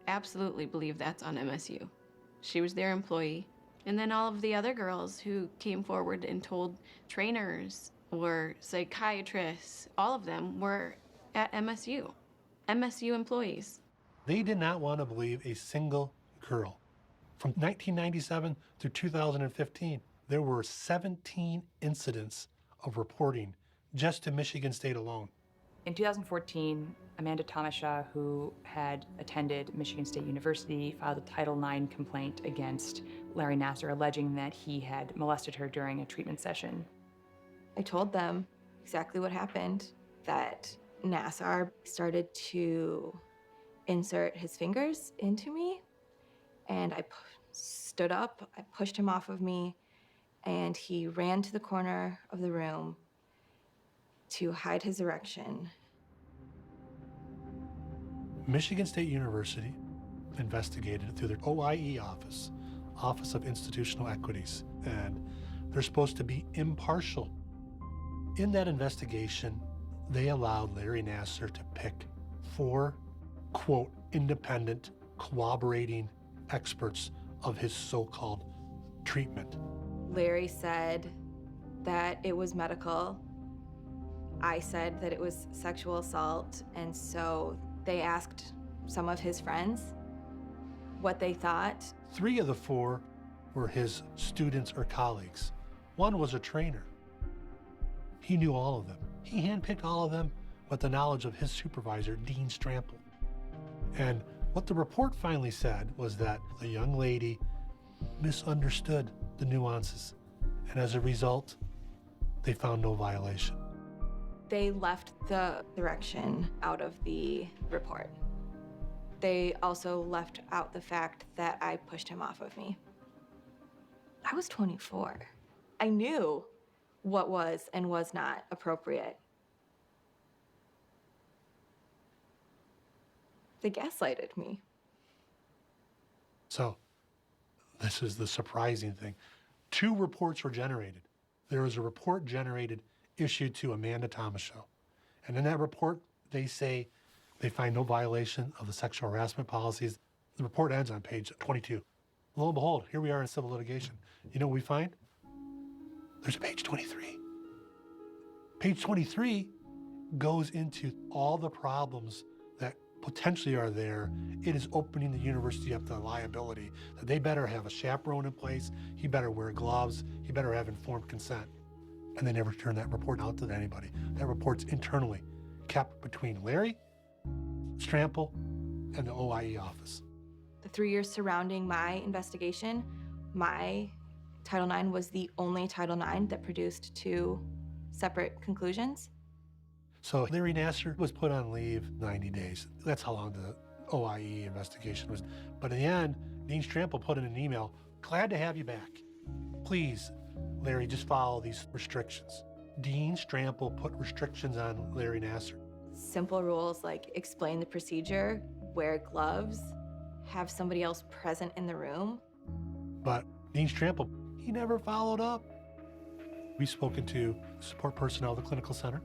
[SPEAKER 10] absolutely believe that's on MSU. She was their employee. And then all of the other girls who came forward and told trainers or psychiatrists, all of them were at MSU employees.
[SPEAKER 28] They did not want to believe a single girl. From 1997 through 2015, there were 17 incidents of reporting just to Michigan State alone.
[SPEAKER 14] In 2014, Amanda Tomasha, who had attended Michigan State University, filed a Title IX complaint against Larry Nassar, alleging that he had molested her during a treatment session.
[SPEAKER 17] I told them exactly what happened, that Nassar started to insert his fingers into me, and I stood up, I pushed him off of me, and he ran to the corner of the room to hide his erection.
[SPEAKER 28] Michigan State University investigated through their OIE office, Office of Institutional Equities, and they're supposed to be impartial. In that investigation, they allowed Larry Nassar to pick 4, quote, independent, corroborating experts of his so-called treatment.
[SPEAKER 17] Larry said that it was medical. I said that it was sexual assault, and so they asked some of his friends what they thought.
[SPEAKER 28] 3 of the 4 were his students or colleagues. 1 was a trainer. He knew all of them. He handpicked all of them with the knowledge of his supervisor, Dean Strample. And what the report finally said was that the young lady misunderstood the nuances, and as a result, they found no violation.
[SPEAKER 17] They left the erection out of the report. They also left out the fact that I pushed him off of me. I was 24. I knew what was and was not appropriate. They gaslighted me.
[SPEAKER 28] So, this is the surprising thing. 2 reports were generated. There was a report generated issued to Amanda Tomasha. And in that report, they say They find no violation of the sexual harassment policies. The report ends on page 22. Lo and behold, here we are in civil litigation. You know what we find? There's a page 23. Page 23 goes into all the problems that potentially are there. It is opening the university up to liability, that they better have a chaperone in place, he better wear gloves, he better have informed consent. And they never turn that report out to anybody. That report's internally kept between Larry, Strample, and the OIE office.
[SPEAKER 17] The 3 years surrounding my investigation, my Title IX was the only Title IX that produced 2 separate conclusions.
[SPEAKER 28] So Larry Nassar was put on leave 90 days. That's how long the OIE investigation was. But in the end, Dean Strample put in an email, glad to have you back. Please, Larry, just follow these restrictions. Dean Strample put restrictions on Larry Nassar.
[SPEAKER 17] Simple rules like explain the procedure, wear gloves, have somebody else present in the room.
[SPEAKER 28] But Dean Strample, he never followed up. We've spoken to support personnel of the clinical center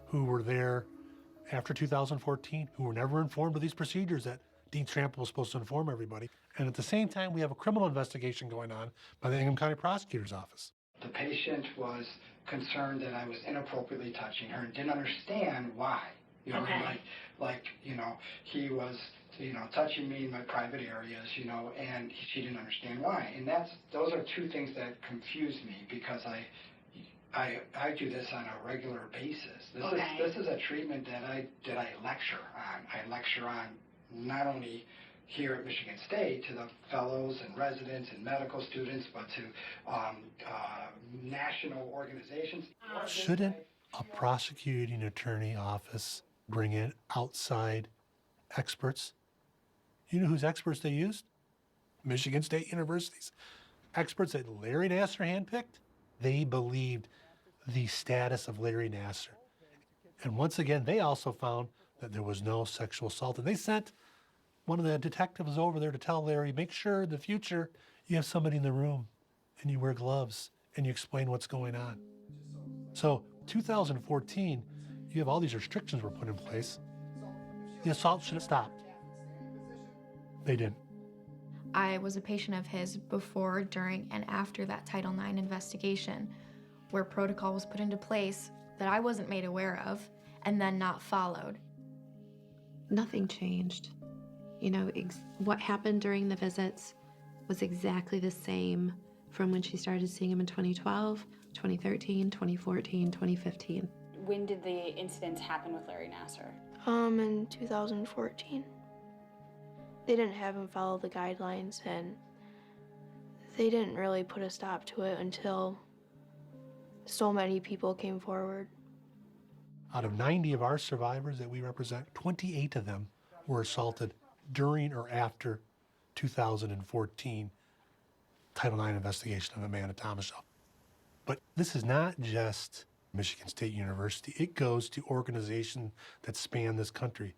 [SPEAKER 28] who were there after 2014, who were never informed of these procedures that Dean Strample was supposed to inform everybody. And at the same time, we have a criminal investigation going on by the Ingham County Prosecutor's Office.
[SPEAKER 4] The patient was concerned that I was inappropriately touching her and didn't understand why. You know,
[SPEAKER 16] Okay.
[SPEAKER 4] like, you know, he was, you know, touching me in my private areas, you know, and she didn't understand why. And those are 2 things that confuse me because I do this on a regular basis. This is a treatment that I lecture on. I lecture on not only here at Michigan State to the fellows and residents and medical students, but to national organizations.
[SPEAKER 28] Shouldn't a prosecuting attorney office bring in outside experts? You know whose experts they used? Michigan State University's experts that Larry Nassar handpicked. They believed the status of Larry Nassar. And once again, they also found that there was no sexual assault. And they sent one of the detectives over there to tell Larry, make sure in the future you have somebody in the room and you wear gloves and you explain what's going on. So 2014, you have all these restrictions were put in place. The assault should have stopped. They didn't.
[SPEAKER 3] I was a patient of his before, during, and after that Title IX investigation, where protocol was put into place that I wasn't made aware of and then not followed.
[SPEAKER 18] Nothing changed. You know, what happened during the visits was exactly the same from when she started seeing him in 2012, 2013, 2014, 2015.
[SPEAKER 19] When did the incidents happen with Larry Nassar?
[SPEAKER 2] In 2014. They didn't have him follow the guidelines, and they didn't really put a stop to it until so many people came forward.
[SPEAKER 28] Out of 90 of our survivors that we represent, 28 of them were assaulted during or after 2014 Title IX investigation of Amanda Thomashaw. But this is not just Michigan State University. It goes to organizations that span this country.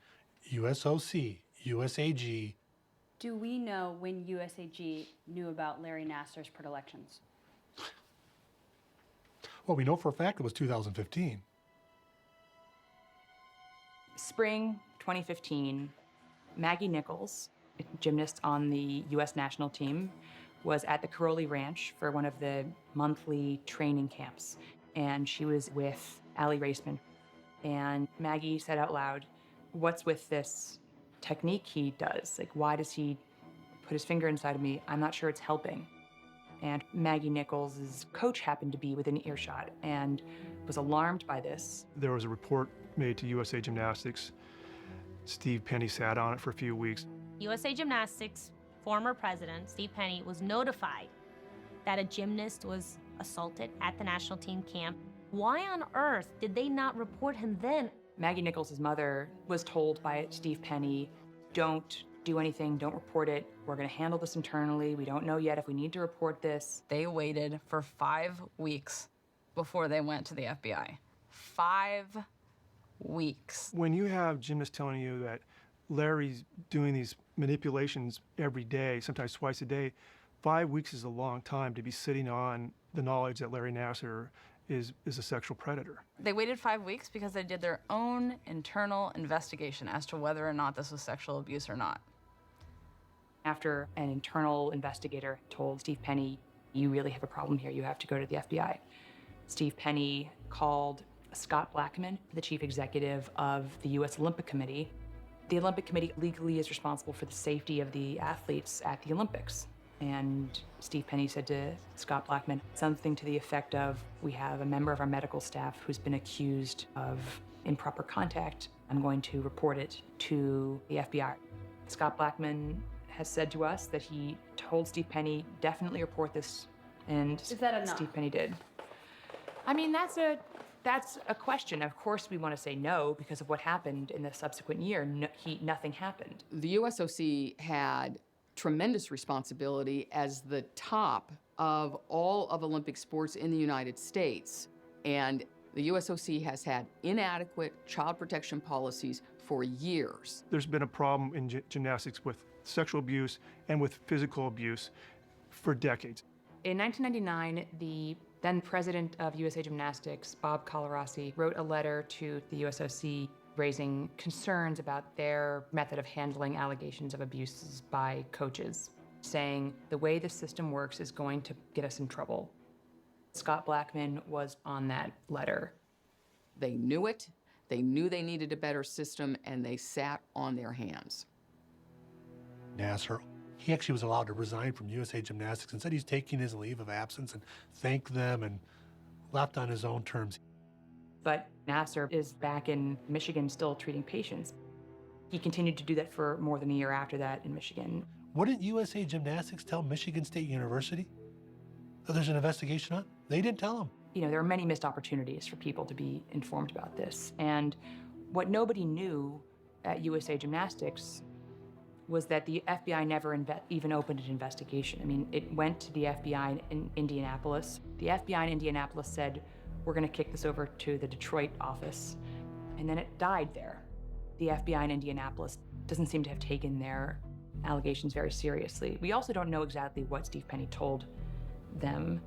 [SPEAKER 28] USOC, USAG.
[SPEAKER 19] Do we know when USAG knew about Larry Nassar's predilections?
[SPEAKER 28] Well, we know for a fact it was 2015.
[SPEAKER 14] Spring 2015, Maggie Nichols, a gymnast on the U.S. national team, was at the Caroli Ranch for one of the monthly training camps. And she was with Allie Raceman. And Maggie said out loud, "What's with this technique he does? Like, why does he put his finger inside of me? I'm not sure it's helping." And Maggie Nichols' coach happened to be within earshot and was alarmed by this.
[SPEAKER 20] There was a report made to USA Gymnastics. Steve Penny sat on it for a few weeks.
[SPEAKER 5] USA Gymnastics former president, Steve Penny, was notified that a gymnast was assaulted at the national team camp. Why on earth did they not report him then?
[SPEAKER 14] Maggie Nichols' mother was told by Steve Penny, "Don't do anything, don't report it. We're gonna handle this internally. We don't know yet if we need to report this."
[SPEAKER 7] They waited for 5 weeks before they went to the FBI. 5 weeks.
[SPEAKER 20] When you have gymnasts telling you that Larry's doing these manipulations every day, sometimes twice a day, 5 weeks is a long time to be sitting on the knowledge that Larry Nassar is a sexual predator.
[SPEAKER 7] They waited 5 weeks because they did their own internal investigation as to whether or not this was sexual abuse or not.
[SPEAKER 14] After an internal investigator told Steve Penny, you really have a problem here, you have to go to the FBI. Steve Penny called Scott Blackman, the chief executive of the U.S. Olympic Committee. The Olympic Committee legally is responsible for the safety of the athletes at the Olympics. And Steve Penny said to Scott Blackman something to the effect of, we have a member of our medical staff who's been accused of improper contact. I'm going to report it to the FBI. Scott Blackman has said to us that he told Steve Penny, definitely report this, and
[SPEAKER 19] Is that enough?
[SPEAKER 14] Steve Penny did. I mean, that's a question. Of course we want to say no because of what happened in the subsequent year. Nothing happened.
[SPEAKER 8] The USOC had tremendous responsibility as the top of all of Olympic sports in the United States. And the USOC has had inadequate child protection policies for years.
[SPEAKER 20] There's been a problem in gymnastics with sexual abuse and with physical abuse for decades.
[SPEAKER 14] In 1999, the then president of USA Gymnastics, Bob Colarossi, wrote a letter to the USOC raising concerns about their method of handling allegations of abuses by coaches, saying the way the system works is going to get us in trouble. Scott Blackman was on that letter.
[SPEAKER 8] They knew it, they knew they needed a better system, and they sat on their hands.
[SPEAKER 28] Nasser, he actually was allowed to resign from USA Gymnastics and said he's taking his leave of absence and thanked them and left on his own terms.
[SPEAKER 14] But Nasser is back in Michigan still treating patients. He continued to do that for more than a year after that in Michigan.
[SPEAKER 28] Wouldn't USA Gymnastics tell Michigan State University that there's an investigation on? They didn't tell them.
[SPEAKER 14] You know, there are many missed opportunities for people to be informed about this. And what nobody knew at USA Gymnastics was that the FBI never even opened an investigation. I mean, it went to the FBI in Indianapolis. The FBI in Indianapolis said, we're gonna kick this over to the Detroit office. And then it died there. The FBI in Indianapolis doesn't seem to have taken their allegations very seriously. We also don't know exactly what Steve Penny told them.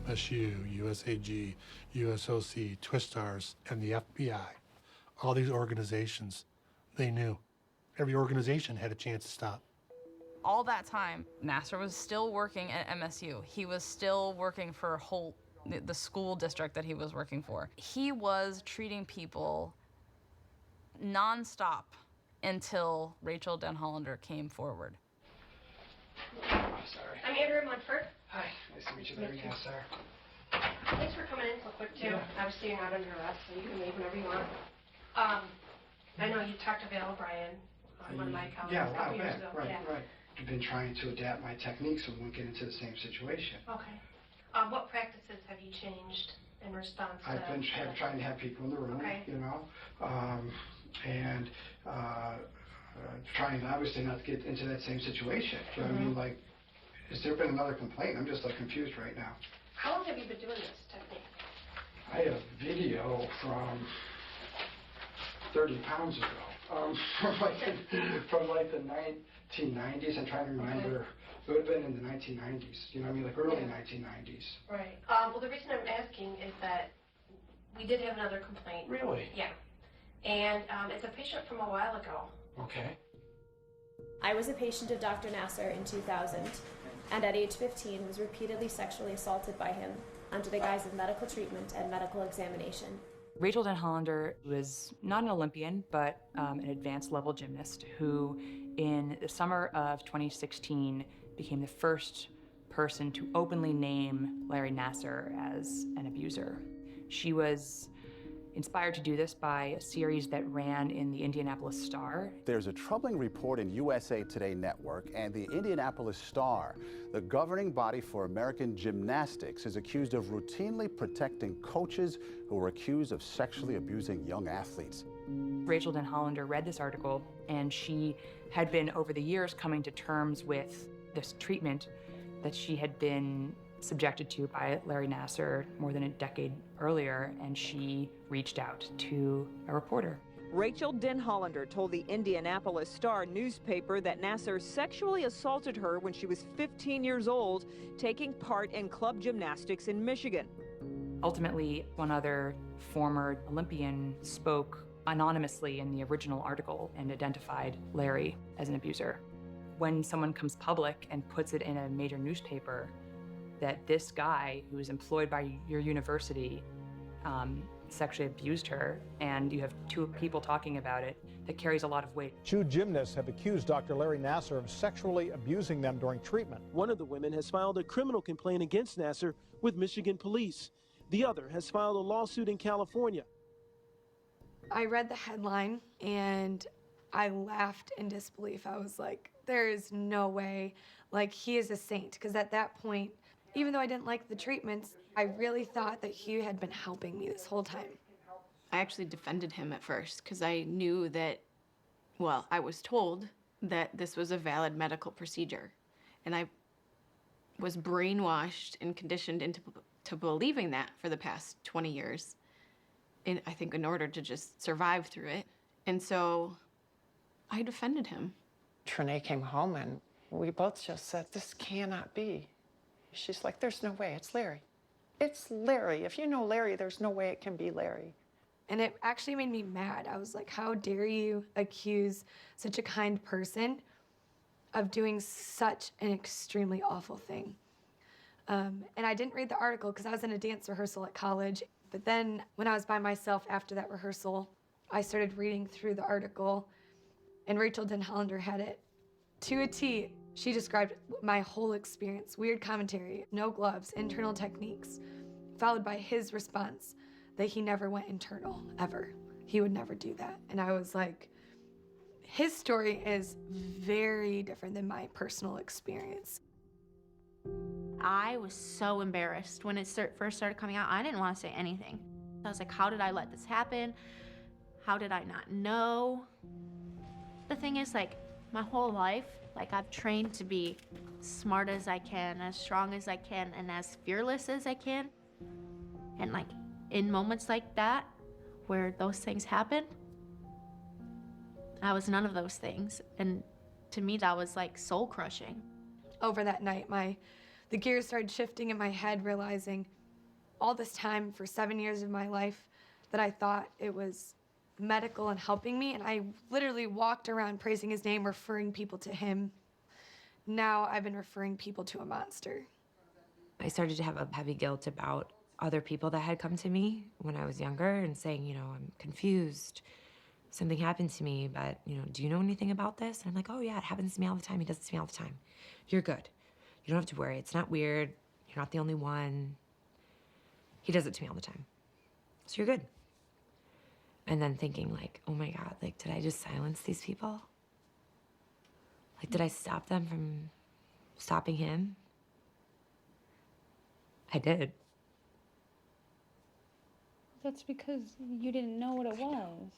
[SPEAKER 28] MSU, USAG, USOC, Twistars, and the FBI, all these organizations, they knew. Every organization had a chance to stop.
[SPEAKER 7] All that time, Nasser was still working at MSU. He was still working for Holt, the school district that he was working for. He was treating people nonstop until Rachel Denhollander came forward.
[SPEAKER 1] Sorry. I'm Andrea Munford. Hi, nice to meet you, Larry Nasser. Thanks for coming in so quick, too. Yeah. Obviously, you're not under arrest, so you can leave whenever you want. I know you talked to Val O'Brien, one of my colleagues, Yeah, a couple years ago. right. Yeah. I've been trying to adapt my technique so we won't get into the same situation. Okay. What practices have you changed in response to... I've been trying to have people in the room, Okay. you know, and trying obviously not to get into that same situation. You know what I mean? Like, has there been another complaint? I'm just like confused right now. How long have you been doing this technique? I have a video from 30 pounds ago, from like the 1990s. I'm trying to remember. It would have been in the 1990s. You know what I mean? Like early 1990s. Right. Well, the reason I'm asking is that we did have another complaint. Really? Yeah. And it's a patient from a while ago. Okay.
[SPEAKER 9] I was a patient of Dr. Nasser in 2000, and at age 15 was repeatedly sexually assaulted by him under the guise of medical treatment and medical examination.
[SPEAKER 14] Rachel Denhollander was not an Olympian, but an advanced level gymnast who, in the summer of 2016, became the first person to openly name Larry Nasser as an abuser. She was inspired to do this by a series that ran in the Indianapolis Star.
[SPEAKER 15] There's a troubling report in USA Today Network, and the Indianapolis Star, the governing body for American gymnastics, is accused of routinely protecting coaches who were accused of sexually abusing young athletes.
[SPEAKER 14] Rachel Denhollander read this article, and she had been, over the years, coming to terms with this treatment that she had been subjected to by Larry Nasser more than a decade earlier, and she reached out to a reporter.
[SPEAKER 22] Rachel Denhollander told the Indianapolis Star newspaper that Nasser sexually assaulted her when she was 15 years old, taking part in club gymnastics in Michigan.
[SPEAKER 14] Ultimately, one other former Olympian spoke anonymously in the original article and identified Larry as an abuser. When someone comes public and puts it in a major newspaper that this guy who's employed by your university sexually abused her, and you have two people talking about it, that carries a lot of weight.
[SPEAKER 11] Two gymnasts have accused Dr. Larry Nasser of sexually abusing them during treatment.
[SPEAKER 12] One of the women has filed a criminal complaint against Nasser with Michigan police. The other has filed a lawsuit in California.
[SPEAKER 10] I read the headline and I laughed in disbelief. I was like, there is no way. Like, he is a saint. Because at that point, even though I didn't like the treatments, I really thought that he had been helping me this whole time.
[SPEAKER 2] I actually defended him at first because I knew that, well, I was told that this was a valid medical procedure. And I was brainwashed and conditioned into believing that for the past 20 years. And I think in order to just survive through it. And so I defended him.
[SPEAKER 13] Trinae came home and we both just said, this cannot be. She's like, there's no way, it's Larry. It's Larry. If you know Larry, there's no way it can be Larry.
[SPEAKER 10] And it actually made me mad. I was like, how dare you accuse such a kind person of doing such an extremely awful thing? And I didn't read the article because I was in a dance rehearsal at college. But then when I was by myself after that rehearsal, I started reading through the article, and Rachel Denhollander had it to a T. She described my whole experience, weird commentary, no gloves, internal techniques, followed by his response that he never went internal, ever. He would never do that. And I was like, his story is very different than my personal experience.
[SPEAKER 16] I was so embarrassed when it first started coming out. I didn't want to say anything. I was like, how did I let this happen? How did I not know? The thing is, like, my whole life, like, I've trained to be smart as I can, as strong as I can, and as fearless as I can. And, like, in moments like that, where those things happen, I was none of those things. And to me, that was, like, soul-crushing.
[SPEAKER 10] Over that night, the gears started shifting in my head, realizing all this time for 7 years of my life that I thought it was medical and helping me, and I literally walked around praising his name, referring people to him. Now I've been referring people to a monster.
[SPEAKER 21] I started to have a heavy guilt about other people that had come to me when I was younger and saying, you know, I'm confused. Something happened to me, but, you know, do you know anything about this? And I'm like, oh yeah, it happens to me all the time. He does it to me all the time. You're good. You don't have to worry. It's not weird. You're not the only one. He does it to me all the time. So you're good. And then thinking like, oh my God, like, did I just silence these people? Like, did I stop them from stopping him? I did.
[SPEAKER 19] That's because you didn't know what it was.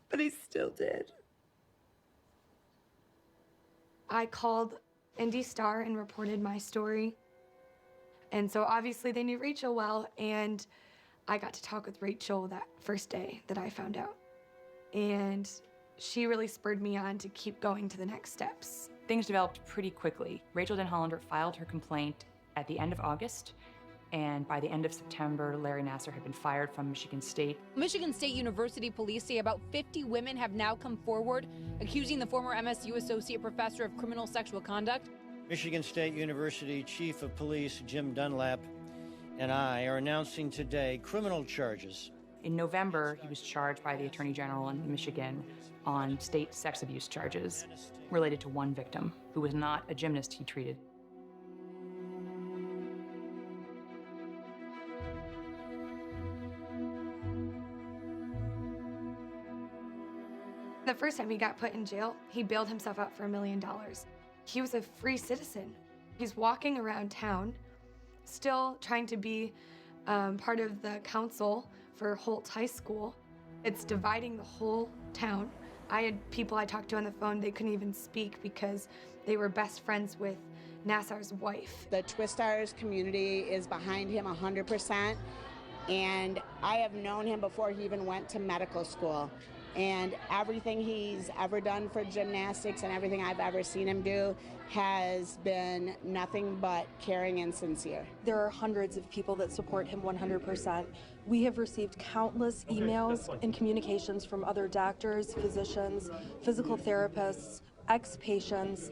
[SPEAKER 21] But I still did.
[SPEAKER 10] I called Indy Star and reported my story. And so obviously they knew Rachel well, and I got to talk with Rachel that first day that I found out. And she really spurred me on to keep going to the next steps.
[SPEAKER 14] Things developed pretty quickly. Rachel Denhollander filed her complaint at the end of August, and by the end of September, Larry Nasser had been fired from Michigan State.
[SPEAKER 23] Michigan State University police say about 50 women have now come forward accusing the former MSU associate professor of criminal sexual conduct.
[SPEAKER 24] Michigan State University Chief of Police Jim Dunlap and I are announcing today criminal charges.
[SPEAKER 14] In November, he was charged by the Attorney General in Michigan on state sex abuse charges related to one victim who was not a gymnast he treated.
[SPEAKER 10] The first time he got put in jail, he bailed himself out for $1 million. He was a free citizen. He's walking around town, still trying to be part of the council for Holt High School. It's dividing the whole town. I had people I talked to on the phone, they couldn't even speak because they were best friends with Nassar's wife.
[SPEAKER 25] The Twistars community is behind him 100%, and I have known him before he even went to medical school. And everything he's ever done for gymnastics and everything I've ever seen him do has been nothing but caring and sincere.
[SPEAKER 3] There are hundreds of people that support him 100%. We have received countless emails and communications from other doctors, physicians, physical therapists, ex-patients,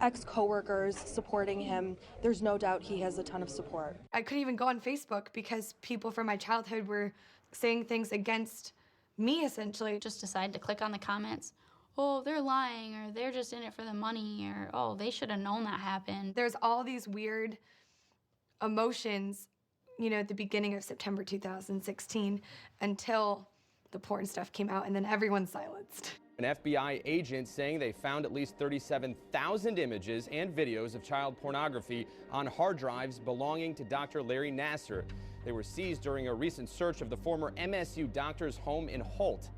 [SPEAKER 3] ex-coworkers supporting him. There's no doubt he has a ton of support.
[SPEAKER 10] I couldn't even go on Facebook because people from my childhood were saying things against me, essentially.
[SPEAKER 4] Just decided to click on the comments. Oh, they're lying, or they're just in it for the money, or oh, they should have known that happened.
[SPEAKER 10] There's all these weird emotions, you know, at the beginning of September 2016 until the porn stuff came out, and then everyone's silenced.
[SPEAKER 5] An FBI agent saying they found at least 37,000 images and videos of child pornography on hard drives belonging to Dr. Larry Nassar. They were seized during a recent search of the former MSU doctor's home in Holt.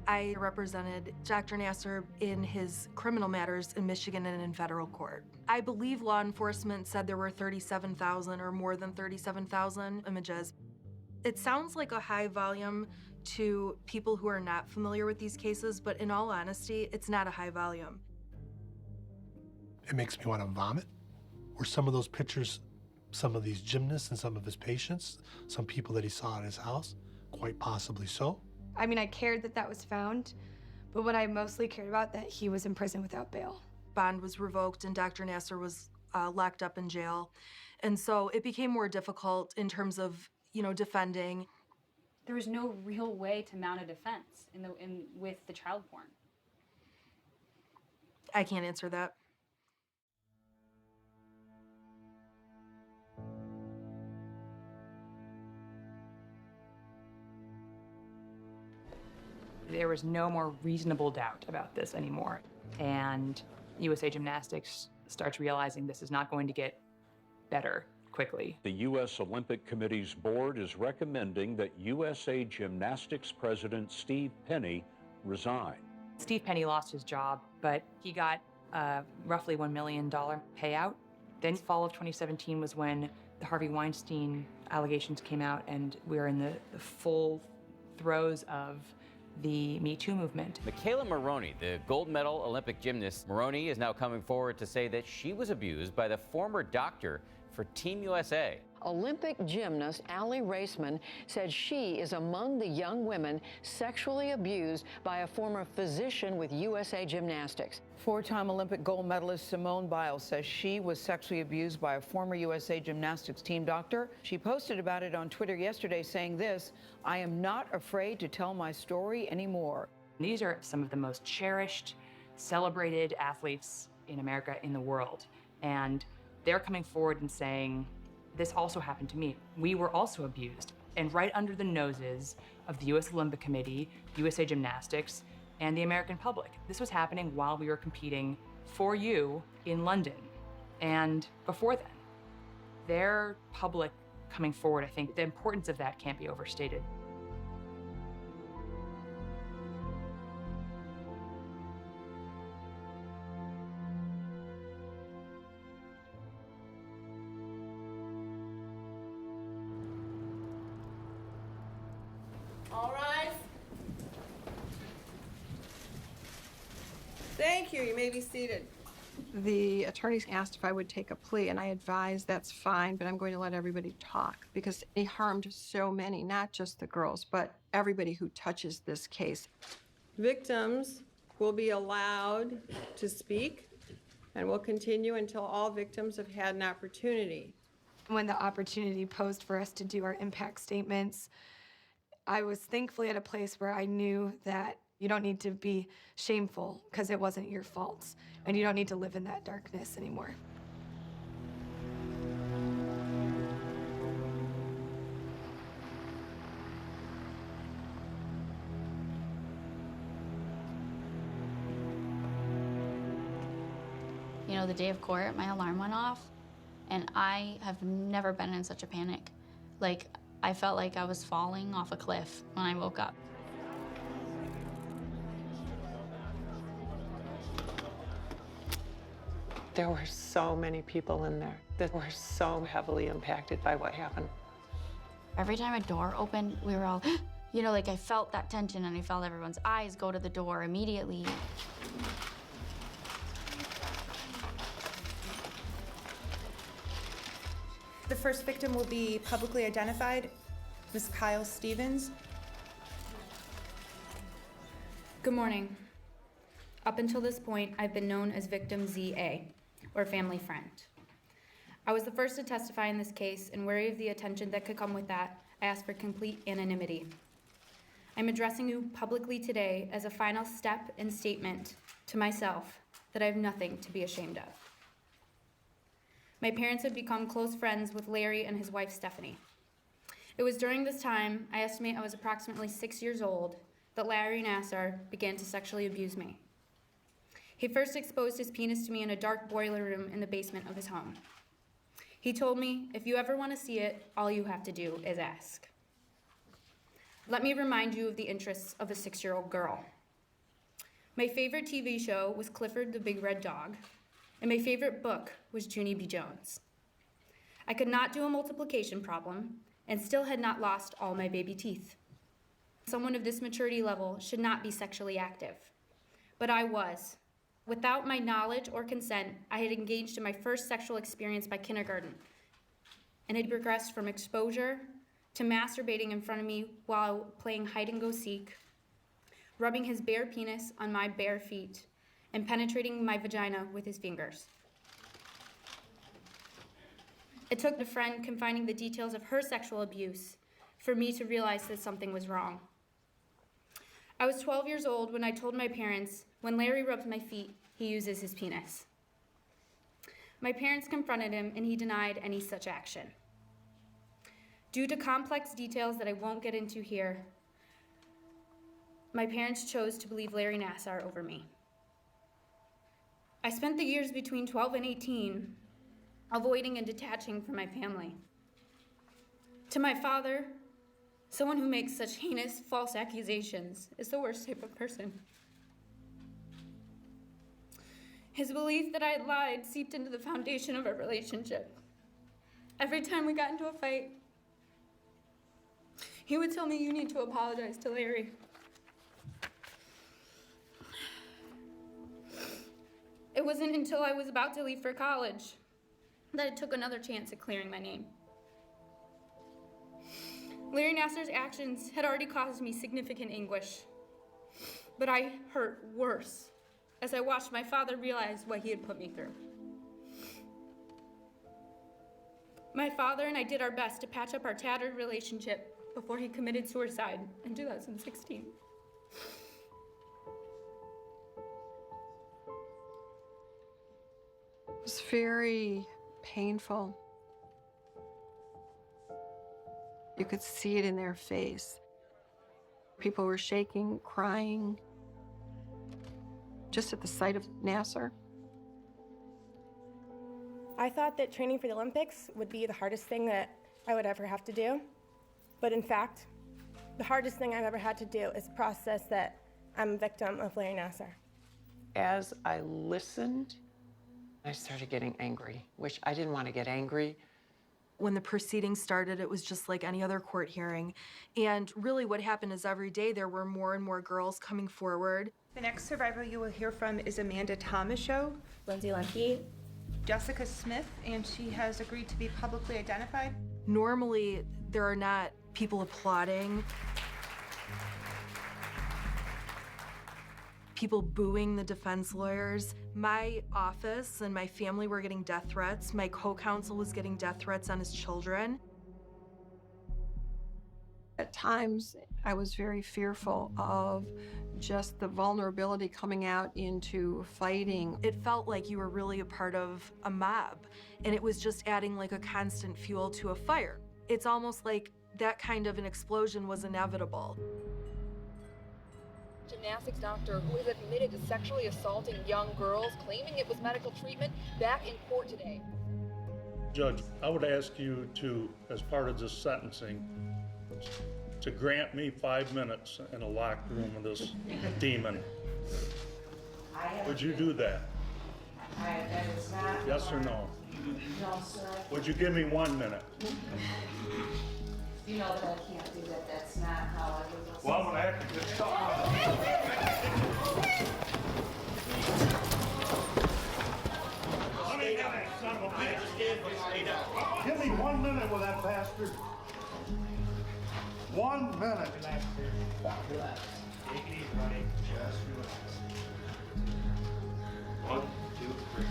[SPEAKER 3] I represented Dr. Nassar in his criminal matters in Michigan and in federal court. I believe law enforcement said there were 37,000 or more than 37,000 images. It sounds like a high volume to people who are not familiar with these cases, but in all honesty, it's not a high volume.
[SPEAKER 28] It makes me want to vomit. Were some of those pictures, some of these gymnasts and some of his patients, some people that he saw at his house? Quite possibly so.
[SPEAKER 10] I mean, I cared that that was found, but what I mostly cared about, that he was in prison without bail.
[SPEAKER 3] Bond was revoked and Dr. Nassar was locked up in jail. And so it became more difficult in terms of, you know, defending.
[SPEAKER 19] There was no real way to mount a defense with the child porn.
[SPEAKER 3] I can't answer that.
[SPEAKER 14] There was no more reasonable doubt about this anymore. And USA Gymnastics starts realizing this is not going to get better quickly.
[SPEAKER 6] The U.S. Olympic Committee's board is recommending that USA Gymnastics President Steve Penny resign.
[SPEAKER 14] Steve Penny lost his job, but he got a roughly $1 million payout. Then fall of 2017 was when the Harvey Weinstein allegations came out, and we're in the full throes of the Me Too movement.
[SPEAKER 17] Michaela Maroney, the gold medal Olympic gymnast. Maroney is now coming forward to say that she was abused by the former doctor for Team USA.
[SPEAKER 18] Olympic gymnast Allie Raceman said she is among the young women sexually abused by a former physician with USA Gymnastics.
[SPEAKER 26] Four-time Olympic gold medalist Simone Biles says she was sexually abused by a former USA Gymnastics team doctor. She posted about it on Twitter yesterday saying this, "I am not afraid to tell my story anymore."
[SPEAKER 14] These are some of the most cherished, celebrated athletes in America, in the world. And they're coming forward and saying, this also happened to me. We were also abused. And right under the noses of the U.S. Olympic Committee, USA Gymnastics, and the American public. This was happening while we were competing for you in London. And before then, their public coming forward, I think the importance of that can't be overstated.
[SPEAKER 27] All right. Thank you. You may be seated.
[SPEAKER 13] The attorneys asked if I would take a plea, and I advised that's fine, but I'm going to let everybody talk because he harmed so many, not just the girls, but everybody who touches this case.
[SPEAKER 27] Victims will be allowed to speak and will continue until all victims have had an opportunity.
[SPEAKER 10] When the opportunity posed for us to do our impact statements, I was thankfully at a place where I knew that you don't need to be shameful because it wasn't your fault, and you don't need to live in that darkness anymore.
[SPEAKER 4] You know, the day of court, my alarm went off, and I have never been in such a panic. Like, I felt like I was falling off a cliff when I woke up.
[SPEAKER 13] There were so many people in there that were so heavily impacted by what happened.
[SPEAKER 4] Every time a door opened, we were all, You know, like I felt that tension and I felt everyone's eyes go to the door immediately.
[SPEAKER 1] The first victim will be publicly identified, Ms. Kyle Stevens.
[SPEAKER 23] Good morning. Up until this point, I've been known as Victim ZA, or family friend. I was the first to testify in this case, and wary of the attention that could come with that, I asked for complete anonymity. I'm addressing you publicly today as a final step and statement to myself that I have nothing to be ashamed of. My parents had become close friends with Larry and his wife, Stephanie. It was during this time, I estimate I was approximately 6 years old, that Larry Nassar began to sexually abuse me. He first exposed his penis to me in a dark boiler room in the basement of his home. He told me, if you ever want to see it, all you have to do is ask. Let me remind you of the interests of a 6-year-old girl. My favorite TV show was Clifford the Big Red Dog, and my favorite book was Junie B. Jones. I could not do a multiplication problem and still had not lost all my baby teeth. Someone of this maturity level should not be sexually active, but I was. Without my knowledge or consent, I had engaged in my first sexual experience by kindergarten, and it progressed from exposure to masturbating in front of me while playing hide-and-go-seek, rubbing his bare penis on my bare feet, and penetrating my vagina with his fingers. It took a friend confining the details of her sexual abuse for me to realize that something was wrong. I was 12 years old when I told my parents, when Larry rubs my feet, he uses his penis. My parents confronted him and he denied any such action. Due to complex details that I won't get into here, my parents chose to believe Larry Nassar over me. I spent the years between 12 and 18 avoiding and detaching from my family. To my father, someone who makes such heinous, false accusations is the worst type of person. His belief that I had lied seeped into the foundation of our relationship. Every time we got into a fight, he would tell me, "You need to apologize to Larry." It wasn't until I was about to leave for college that I took another chance at clearing my name. Larry Nassar's actions had already caused me significant anguish, but I hurt worse as I watched my father realize what he had put me through. My father and I did our best to patch up our tattered relationship before he committed suicide in 2016.
[SPEAKER 13] It was very painful. You could see it in their face. People were shaking, crying, just at the sight of Nassar.
[SPEAKER 7] I thought that training for the Olympics would be the hardest thing that I would ever have to do. But in fact, the hardest thing I've ever had to do is process that I'm a victim of Larry Nassar.
[SPEAKER 8] As I listened, I started getting angry, which I didn't want to get angry.
[SPEAKER 3] When the proceedings started, it was just like any other court hearing. And really what happened is every day there were more and more girls coming forward.
[SPEAKER 1] The next survivor you will hear from is Amanda Tomashow,
[SPEAKER 7] Lindsay Lemke,
[SPEAKER 1] Jessica Smith, and she has agreed to be publicly identified.
[SPEAKER 3] Normally, there are not people applauding, people booing the defense lawyers. My office and my family were getting death threats. My co-counsel was getting death threats on his children.
[SPEAKER 13] At times, I was very fearful of just the vulnerability coming out into fighting.
[SPEAKER 3] It felt like you were really a part of a mob, and it was just adding like a constant fuel to a fire. It's almost like that kind of an explosion was inevitable.
[SPEAKER 9] Gymnastics doctor who is admitted to sexually assaulting young girls, claiming it was medical treatment, back in court today.
[SPEAKER 11] Judge, I would ask you to, as part of this sentencing, to grant me 5 minutes in a locked room with this demon. Would you do that? Yes or no?
[SPEAKER 9] No, sir.
[SPEAKER 11] Would you give me 1 minute?
[SPEAKER 2] You know that I can't do that. That's not how I was.
[SPEAKER 11] Well, I'm gonna have to just stop. Son of a bitch. Give me 1 minute with that bastard. 1 minute. Relax. Take it easy, buddy. Just relax. 1, 2, 3, go.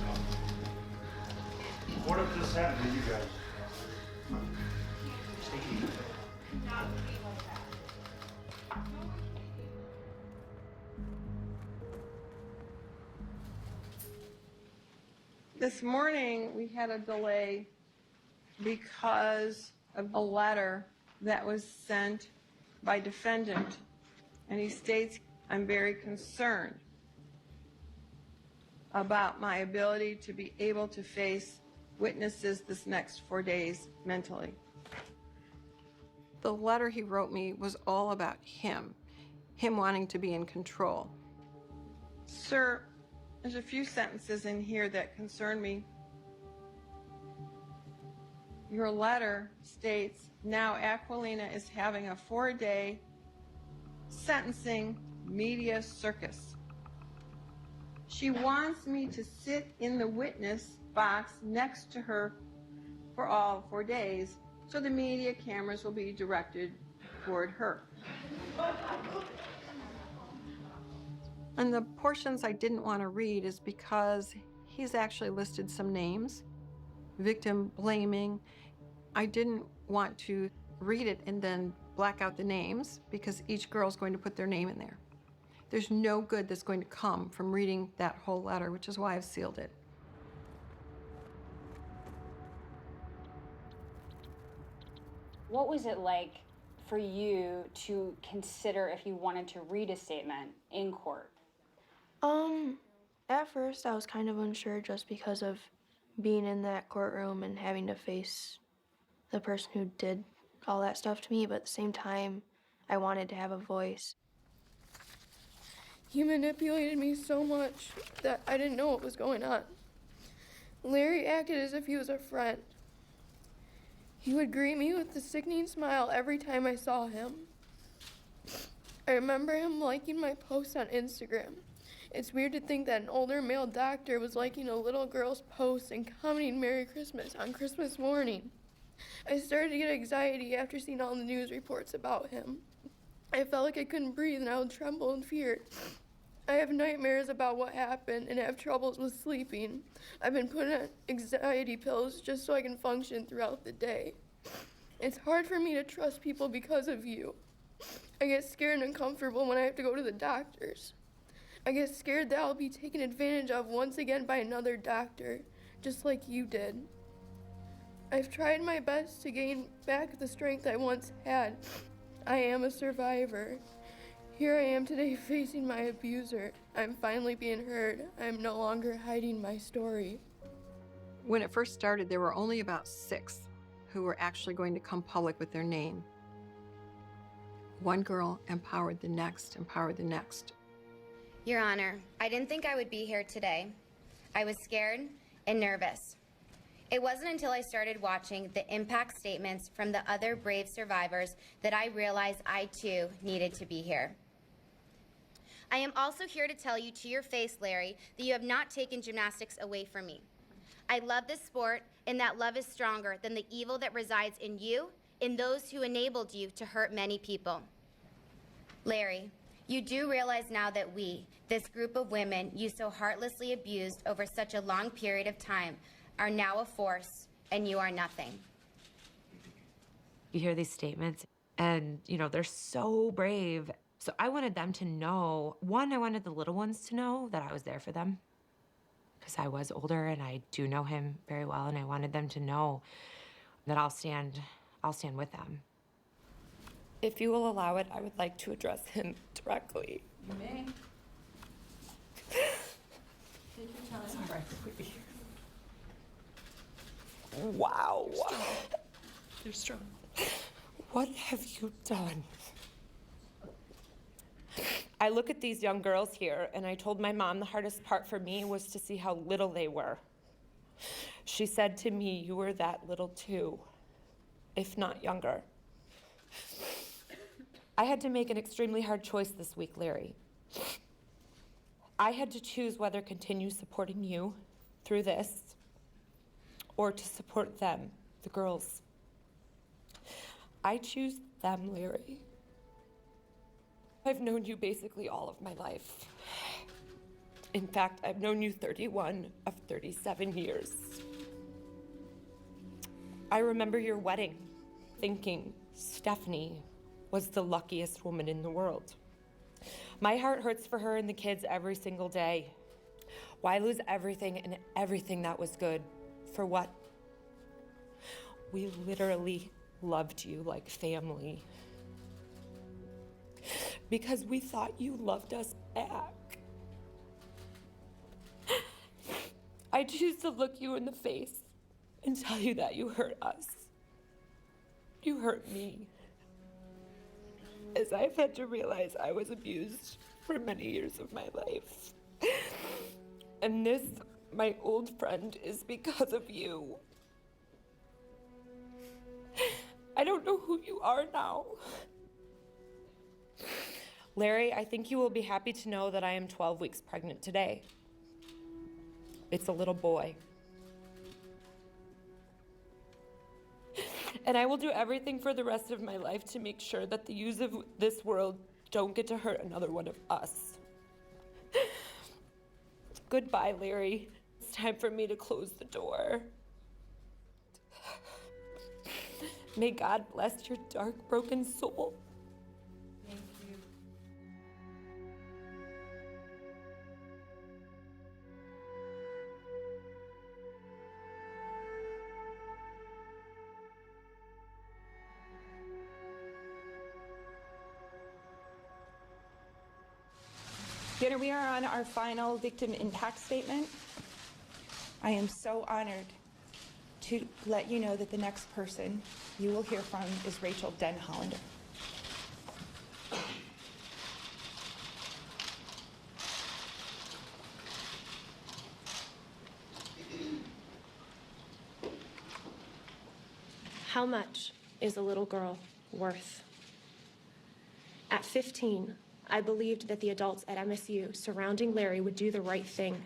[SPEAKER 11] What if this happened to you guys? Take it easy.
[SPEAKER 27] This morning, we had a delay because of a letter that was sent by defendant, and he states, "I'm very concerned about my ability to be able to face witnesses this next 4 days mentally." The letter he wrote me was all about him wanting to be in control. Sir, there's a few sentences in here that concern me. Your letter states, now Aquilina is having a 4-day sentencing media circus. She wants me to sit in the witness box next to her for all 4 days, so the media cameras will be directed toward her. And the portions I didn't want to read is because he's actually listed some names, victim blaming. I didn't want to read it and then black out the names because each girl's going to put their name in there. There's no good that's going to come from reading that whole letter, which is why I've sealed it.
[SPEAKER 19] What was it like for you to consider if you wanted to read a statement in court?
[SPEAKER 12] At first I was kind of unsure just because of being in that courtroom and having to face the person who did all that stuff to me, but at the same time, I wanted to have a voice.
[SPEAKER 15] He manipulated me so much that I didn't know what was going on. Larry acted as if he was a friend. He would greet me with a sickening smile every time I saw him. I remember him liking my posts on Instagram. It's weird to think that an older male doctor was liking a little girl's post and commenting Merry Christmas on Christmas morning. I started to get anxiety after seeing all the news reports about him. I felt like I couldn't breathe and I would tremble in fear. I have nightmares about what happened and have troubles with sleeping. I've been put on anxiety pills just so I can function throughout the day. It's hard for me to trust people because of you. I get scared and uncomfortable when I have to go to the doctors. I get scared that I'll be taken advantage of once again by another doctor, just like you did. I've tried my best to gain back the strength I once had. I am a survivor. Here I am today facing my abuser. I'm finally being heard. I'm no longer hiding my story.
[SPEAKER 27] When it first started, there were only about 6 who were actually going to come public with their name. One girl empowered the next, empowered the next.
[SPEAKER 16] Your Honor, I didn't think I would be here today. I was scared and nervous. It wasn't until I started watching the impact statements from the other brave survivors that I realized I too needed to be here. I am also here to tell you to your face, Larry, that you have not taken gymnastics away from me. I love this sport, and that love is stronger than the evil that resides in you and those who enabled you to hurt many people. Larry, you do realize now that we, this group of women you so heartlessly abused over such a long period of time, are now a force, and you are nothing.
[SPEAKER 20] You hear these statements, and, they're so brave. So I wanted them to know, one, I wanted the little ones to know that I was there for them, because I was older, and I do know him very well, and I wanted them to know that I'll stand with them.
[SPEAKER 21] If you will allow it, I would like to address him directly.
[SPEAKER 20] You may.
[SPEAKER 21] Take your time. It's all right. Wow.
[SPEAKER 15] You're strong.
[SPEAKER 21] What have you done? I look at these young girls here, and I told my mom the hardest part for me was to see how little they were. She said to me, you were that little too, if not younger. I had to make an extremely hard choice this week, Larry. I had to choose whether to continue supporting you through this or to support them, the girls. I choose them, Larry. I've known you basically all of my life. In fact, I've known you 31 of 37 years. I remember your wedding, thinking Stephanie was the luckiest woman in the world. My heart hurts for her and the kids every single day. Why lose everything and everything that was good? For what? We literally loved you like family. Because we thought you loved us back. I choose to look you in the face and tell you that you hurt us. You hurt me. As I've had to realize I was abused for many years of my life. And this, my old friend, is because of you. I don't know who you are now. Larry, I think you will be happy to know that I am 12 weeks pregnant today. It's a little boy. And I will do everything for the rest of my life to make sure that the youths of this world don't get to hurt another one of us. Goodbye, Larry. It's time for me to close the door. May God bless your dark, broken soul.
[SPEAKER 13] Thank you.
[SPEAKER 5] Dinner, we are on our final victim impact statement. I am so honored to let you know that the next person you will hear from is Rachel Den Hollander.
[SPEAKER 6] How much is a little girl worth? At 15, I believed that the adults at MSU surrounding Larry would do the right thing,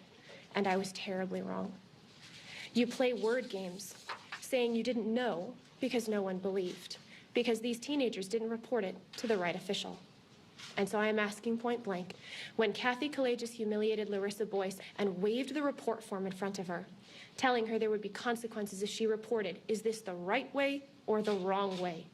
[SPEAKER 6] and I was terribly wrong. You play word games, saying you didn't know because no one believed, because these teenagers didn't report it to the right official. And so I am asking point blank, when Kathy Collages humiliated Larissa Boyce and waved the report form in front of her, telling her there would be consequences if she reported, is this the right way or the wrong way?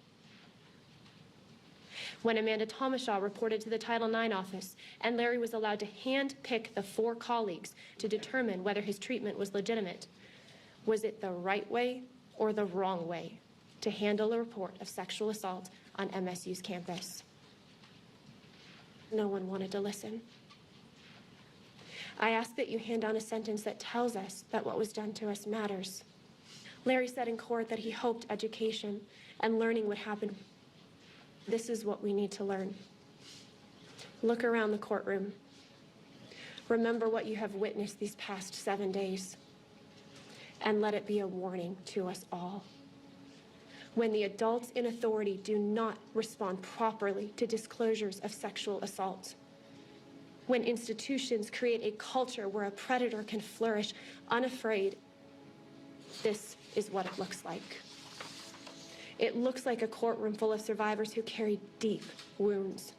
[SPEAKER 6] When Amanda Thomashaw reported to the Title IX office and Larry was allowed to hand-pick the 4 colleagues to determine whether his treatment was legitimate, was it the right way or the wrong way to handle a report of sexual assault on MSU's campus? No one wanted to listen. I ask that you hand down a sentence that tells us that what was done to us matters. Larry said in court that he hoped education and learning would happen. This is what we need to learn. Look around the courtroom. Remember what you have witnessed these past 7 days. And let it be a warning to us all. When the adults in authority do not respond properly to disclosures of sexual assault, when institutions create a culture where a predator can flourish unafraid, this is what it looks like. It looks like a courtroom full of survivors who carry deep wounds.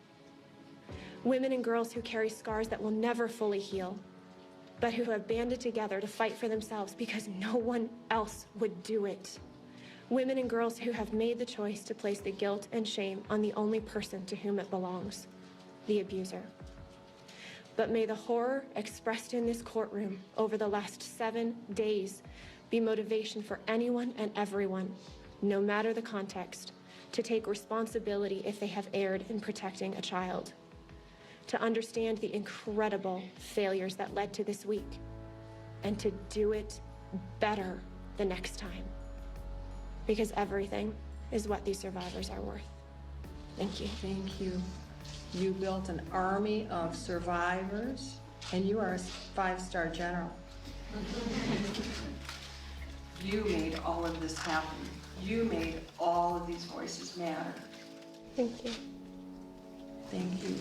[SPEAKER 6] Women and girls who carry scars that will never fully heal, but who have banded together to fight for themselves because no one else would do it. Women and girls who have made the choice to place the guilt and shame on the only person to whom it belongs, the abuser. But may the horror expressed in this courtroom over the last 7 days be motivation for anyone and everyone, no matter the context, to take responsibility if they have erred in protecting a child, to understand the incredible failures that led to this week, and to do it better the next time. Because everything is what these survivors are worth. Thank you.
[SPEAKER 27] Thank you. You built an army of survivors, and you are a 5-star general. You made all of this happen. You made all of these voices matter.
[SPEAKER 7] Thank you.
[SPEAKER 27] Thank you.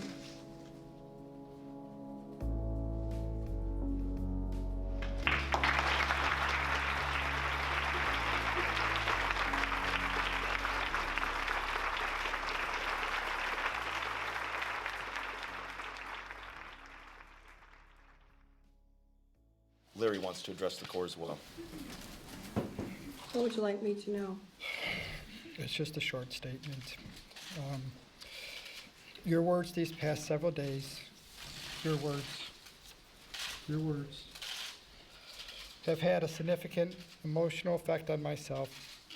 [SPEAKER 14] Larry wants to address the court as well.
[SPEAKER 27] What would you like me to know?
[SPEAKER 17] It's just a short statement. Your words these past several days, your words, have had a significant emotional effect on myself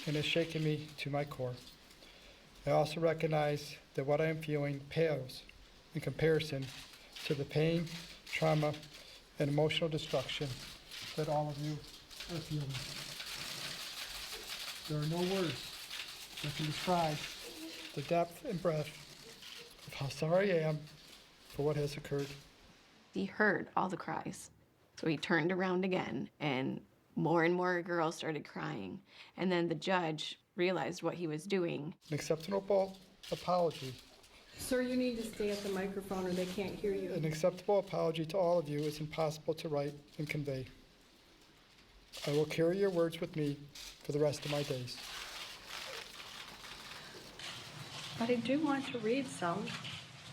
[SPEAKER 17] and has shaken me to my core. I also recognize that what I am feeling pales in comparison to the pain, trauma, and emotional destruction that all of you are feeling. There are no words that can describe the depth and breadth of how sorry I am for what has occurred.
[SPEAKER 18] He heard all the cries. So he turned around again, and more girls started crying. And then the judge realized what he was doing.
[SPEAKER 17] An acceptable apology.
[SPEAKER 27] Sir, you need to stay at the microphone or they can't hear you.
[SPEAKER 17] An acceptable apology to all of you is impossible to write and convey. I will carry your words with me for the rest of my days.
[SPEAKER 27] But I do want to read some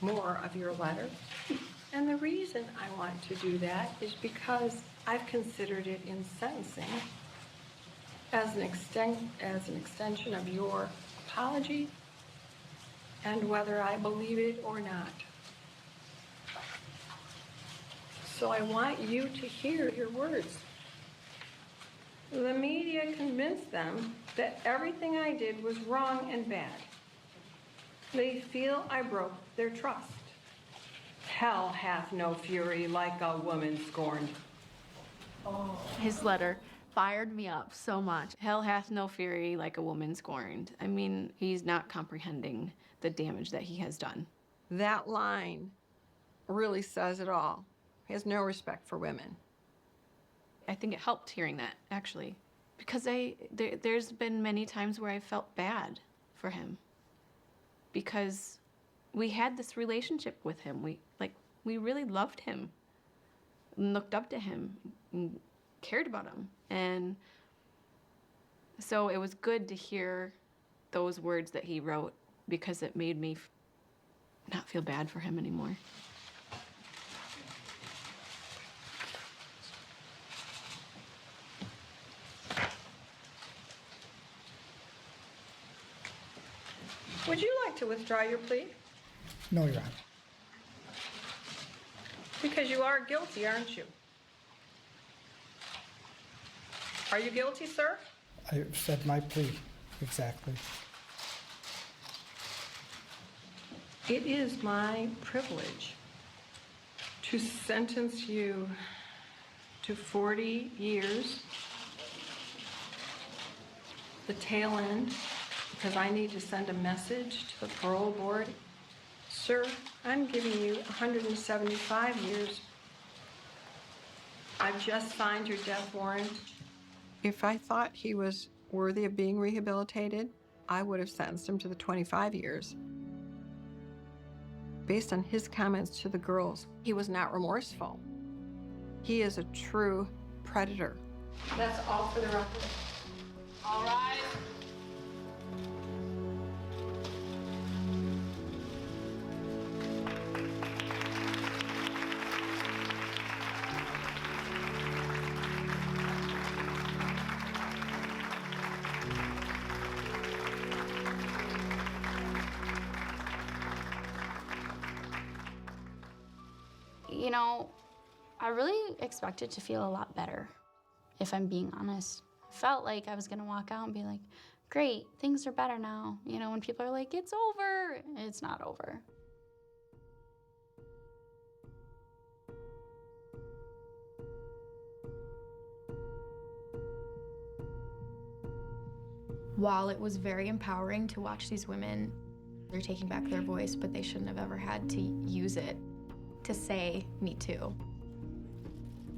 [SPEAKER 27] more of your letter. And the reason I want to do that is because I've considered it in sentencing as an extension of your apology and whether I believe it or not. So I want you to hear your words. The media convinced them that everything I did was wrong and bad. They feel I broke their trust. Hell hath no fury like a woman scorned.
[SPEAKER 18] His letter fired me up so much. Hell hath no fury like a woman scorned. I mean, he's not comprehending the damage that he has done.
[SPEAKER 13] That line really says it all. He has no respect for women.
[SPEAKER 18] I think it helped hearing that, actually, because there's been many times where I felt bad for him because we had this relationship with him. We really loved him, and looked up to him, and cared about him. And so it was good to hear those words that he wrote because it made me not feel bad for him anymore.
[SPEAKER 27] Would you like to withdraw your plea?
[SPEAKER 17] No, Your Honor.
[SPEAKER 27] Because you are guilty, aren't you? Are you guilty, sir?
[SPEAKER 17] I said my plea, exactly.
[SPEAKER 27] It is my privilege to sentence you to 40 years, the tail end, because I need to send a message to the parole board. Sir, I'm giving you 175 years. I've just signed your death warrant.
[SPEAKER 13] If I thought he was worthy of being rehabilitated, I would have sentenced him to the 25 years. Based on his comments to the girls, he was not remorseful. He is a true predator.
[SPEAKER 27] That's all for the record.
[SPEAKER 9] All right.
[SPEAKER 4] You know, I really expected to feel a lot better, if I'm being honest. I felt like I was gonna walk out and be like, great, things are better now. You know, when people are like, it's over, it's not over.
[SPEAKER 23] While it was very empowering to watch these women, they're taking back their voice, but they shouldn't have ever had to use it to say, me too.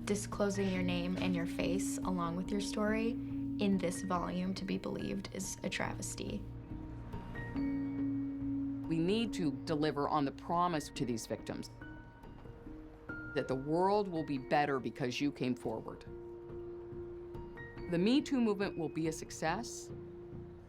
[SPEAKER 23] Disclosing your name and your face along with your story in this volume to be believed is a travesty.
[SPEAKER 8] We need to deliver on the promise to these victims that the world will be better because you came forward. The Me Too movement will be a success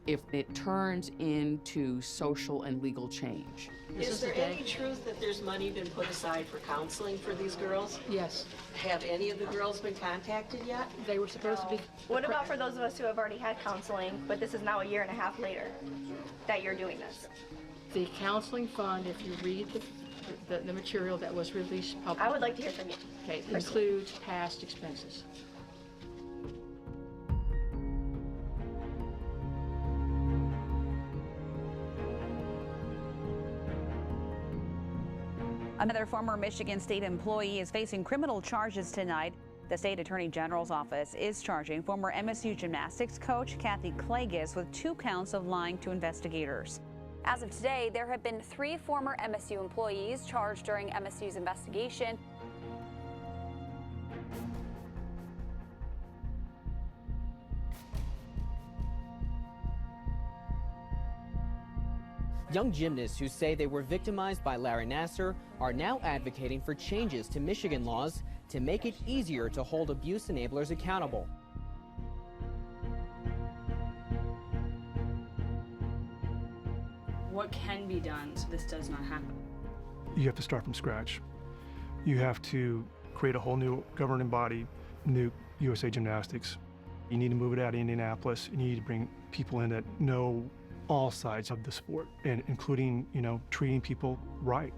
[SPEAKER 8] if it turns into social and legal change.
[SPEAKER 10] Is there any truth that there's money been put aside for counseling for these girls?
[SPEAKER 14] Yes.
[SPEAKER 10] Have any of the girls been contacted yet?
[SPEAKER 14] They were supposed to be.
[SPEAKER 22] What about for those of us who have already had counseling, but this is now a year and a half later that you're doing this?
[SPEAKER 14] The counseling fund, if you read the material that was released publicly.
[SPEAKER 22] I would like to hear from you.
[SPEAKER 14] Okay, includes past expenses.
[SPEAKER 24] Another former Michigan State employee is facing criminal charges tonight. The state attorney general's office is charging former MSU gymnastics coach Kathy Klages with 2 counts of lying to investigators.
[SPEAKER 25] As of today, there have been 3 former MSU employees charged during MSU's investigation.
[SPEAKER 26] Young gymnasts who say they were victimized by Larry Nassar are now advocating for changes to Michigan laws to make it easier to hold abuse enablers accountable.
[SPEAKER 28] What can be done so this does not happen?
[SPEAKER 29] You have to start from scratch. You have to create a whole new governing body, new USA Gymnastics. You need to move it out of Indianapolis, and you need to bring people in that know all sides of the sport, and including, treating people right.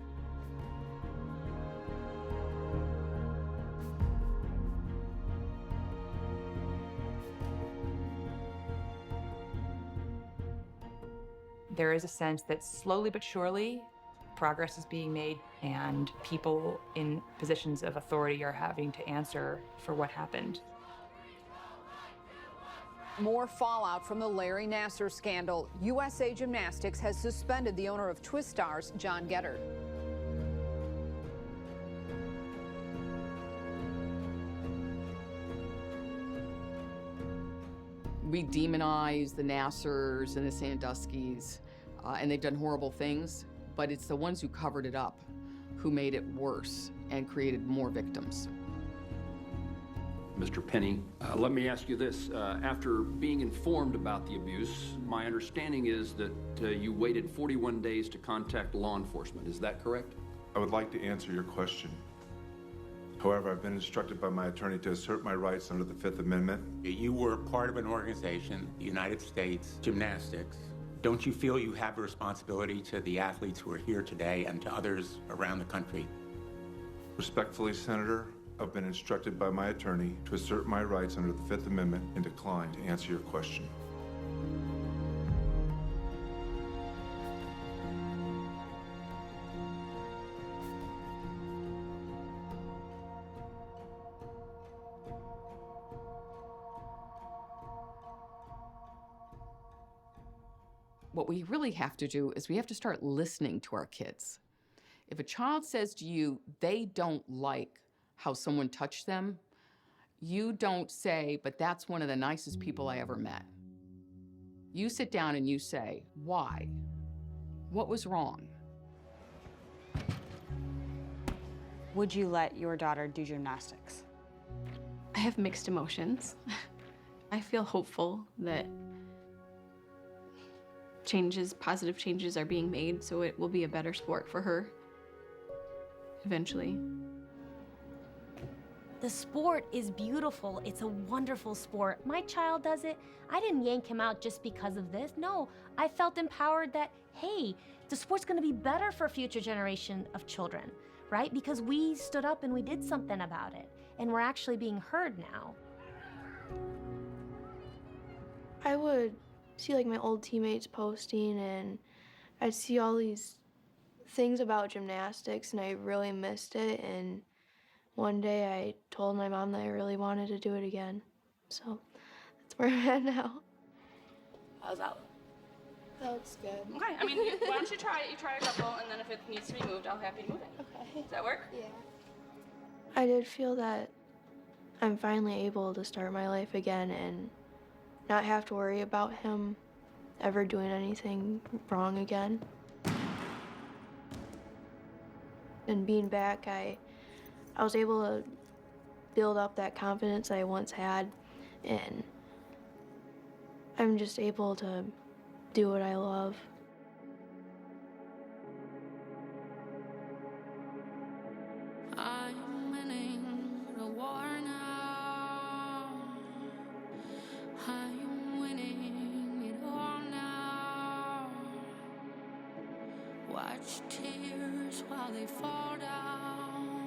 [SPEAKER 30] There is a sense that slowly but surely progress is being made, and people in positions of authority are having to answer for what happened.
[SPEAKER 9] More fallout from the Larry Nassar scandal. USA Gymnastics has suspended the owner of Twistars, John Geddard.
[SPEAKER 8] We demonize the Nassars and the Sandusky's, and they've done horrible things, but it's the ones who covered it up who made it worse and created more victims.
[SPEAKER 31] Mr. Penny, let me ask you this. After being informed about the abuse, my understanding is that you waited 41 days to contact law enforcement. Is that correct?
[SPEAKER 32] I would like to answer your question. However, I've been instructed by my attorney to assert my rights under the Fifth Amendment.
[SPEAKER 33] You were part of an organization, the United States Gymnastics. Don't you feel you have a responsibility to the athletes who are here today and to others around the country?
[SPEAKER 32] Respectfully, Senator, I've been instructed by my attorney to assert my rights under the Fifth Amendment and decline to answer your question.
[SPEAKER 8] What we really have to do is we have to start listening to our kids. If a child says to you they don't like how someone touched them, you don't say, but that's one of the nicest people I ever met. You sit down and you say, why? What was wrong?
[SPEAKER 19] Would you let your daughter do gymnastics?
[SPEAKER 18] I have mixed emotions. I feel hopeful that positive changes are being made, so it will be a better sport for her eventually.
[SPEAKER 32] The sport is beautiful. It's a wonderful sport. My child does it. I didn't yank him out just because of this. No, I felt empowered that, hey, the sport's gonna be better for a future generation of children, right? Because we stood up and we did something about it, and we're actually being heard now.
[SPEAKER 12] I would see like my old teammates posting, and I'd see all these things about gymnastics, and I really missed it. And one day I told my mom that I really wanted to do it again. So that's where I'm at now.
[SPEAKER 34] How's that?
[SPEAKER 12] That looks good.
[SPEAKER 34] Okay, I mean, why don't you try it? You try a couple, and then if it needs to be moved, I'll have you move it.
[SPEAKER 12] Okay.
[SPEAKER 34] Does that work?
[SPEAKER 12] Yeah. I did feel that I'm finally able to start my life again and not have to worry about him ever doing anything wrong again. And being back, I was able to build up that confidence I once had, and I'm just able to do what I love.
[SPEAKER 1] I'm winning the war now. I'm winning it all now. Watch tears while they fall down.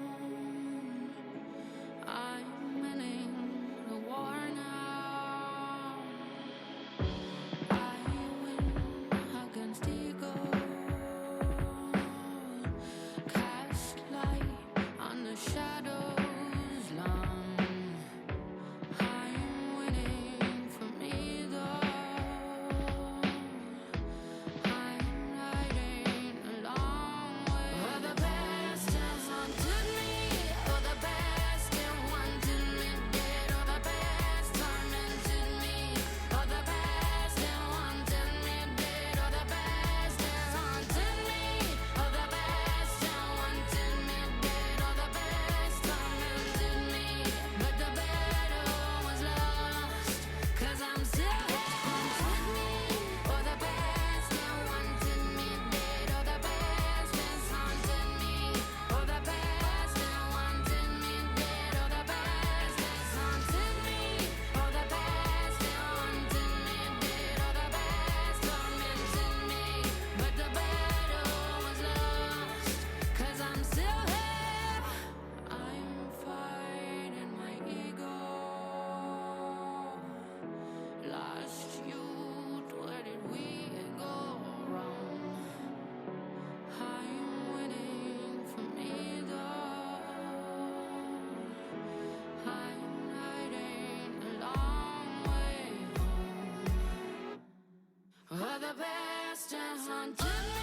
[SPEAKER 1] I'm winning the war now. I win against ego. Cast light on the shadows long. I'm winning from ego. I'm riding a long way. Oh, the past has haunted me. Oh, the past it wanted me dead. Oh, the past tormented me. Oh, the past it wanted me dead. Oh, the past has haunted me. Oh, the past it wanted me dead. Oh, the past tormented me. But the battle was lost, 'cause I'm still here. Oh, the past it wanted me dead. Oh, the past has haunted me. Oh, the past it wanted me dead. Oh, the past has haunted me. Oh, the past it wanted me dead. Oh, the past tormented me. But the battle was lost, 'cause I'm still here. I'm fighting my ego. Lost youth, where did we go wrong? I'm winning from ego. I'm riding a long way home. Oh, the past has haunted me.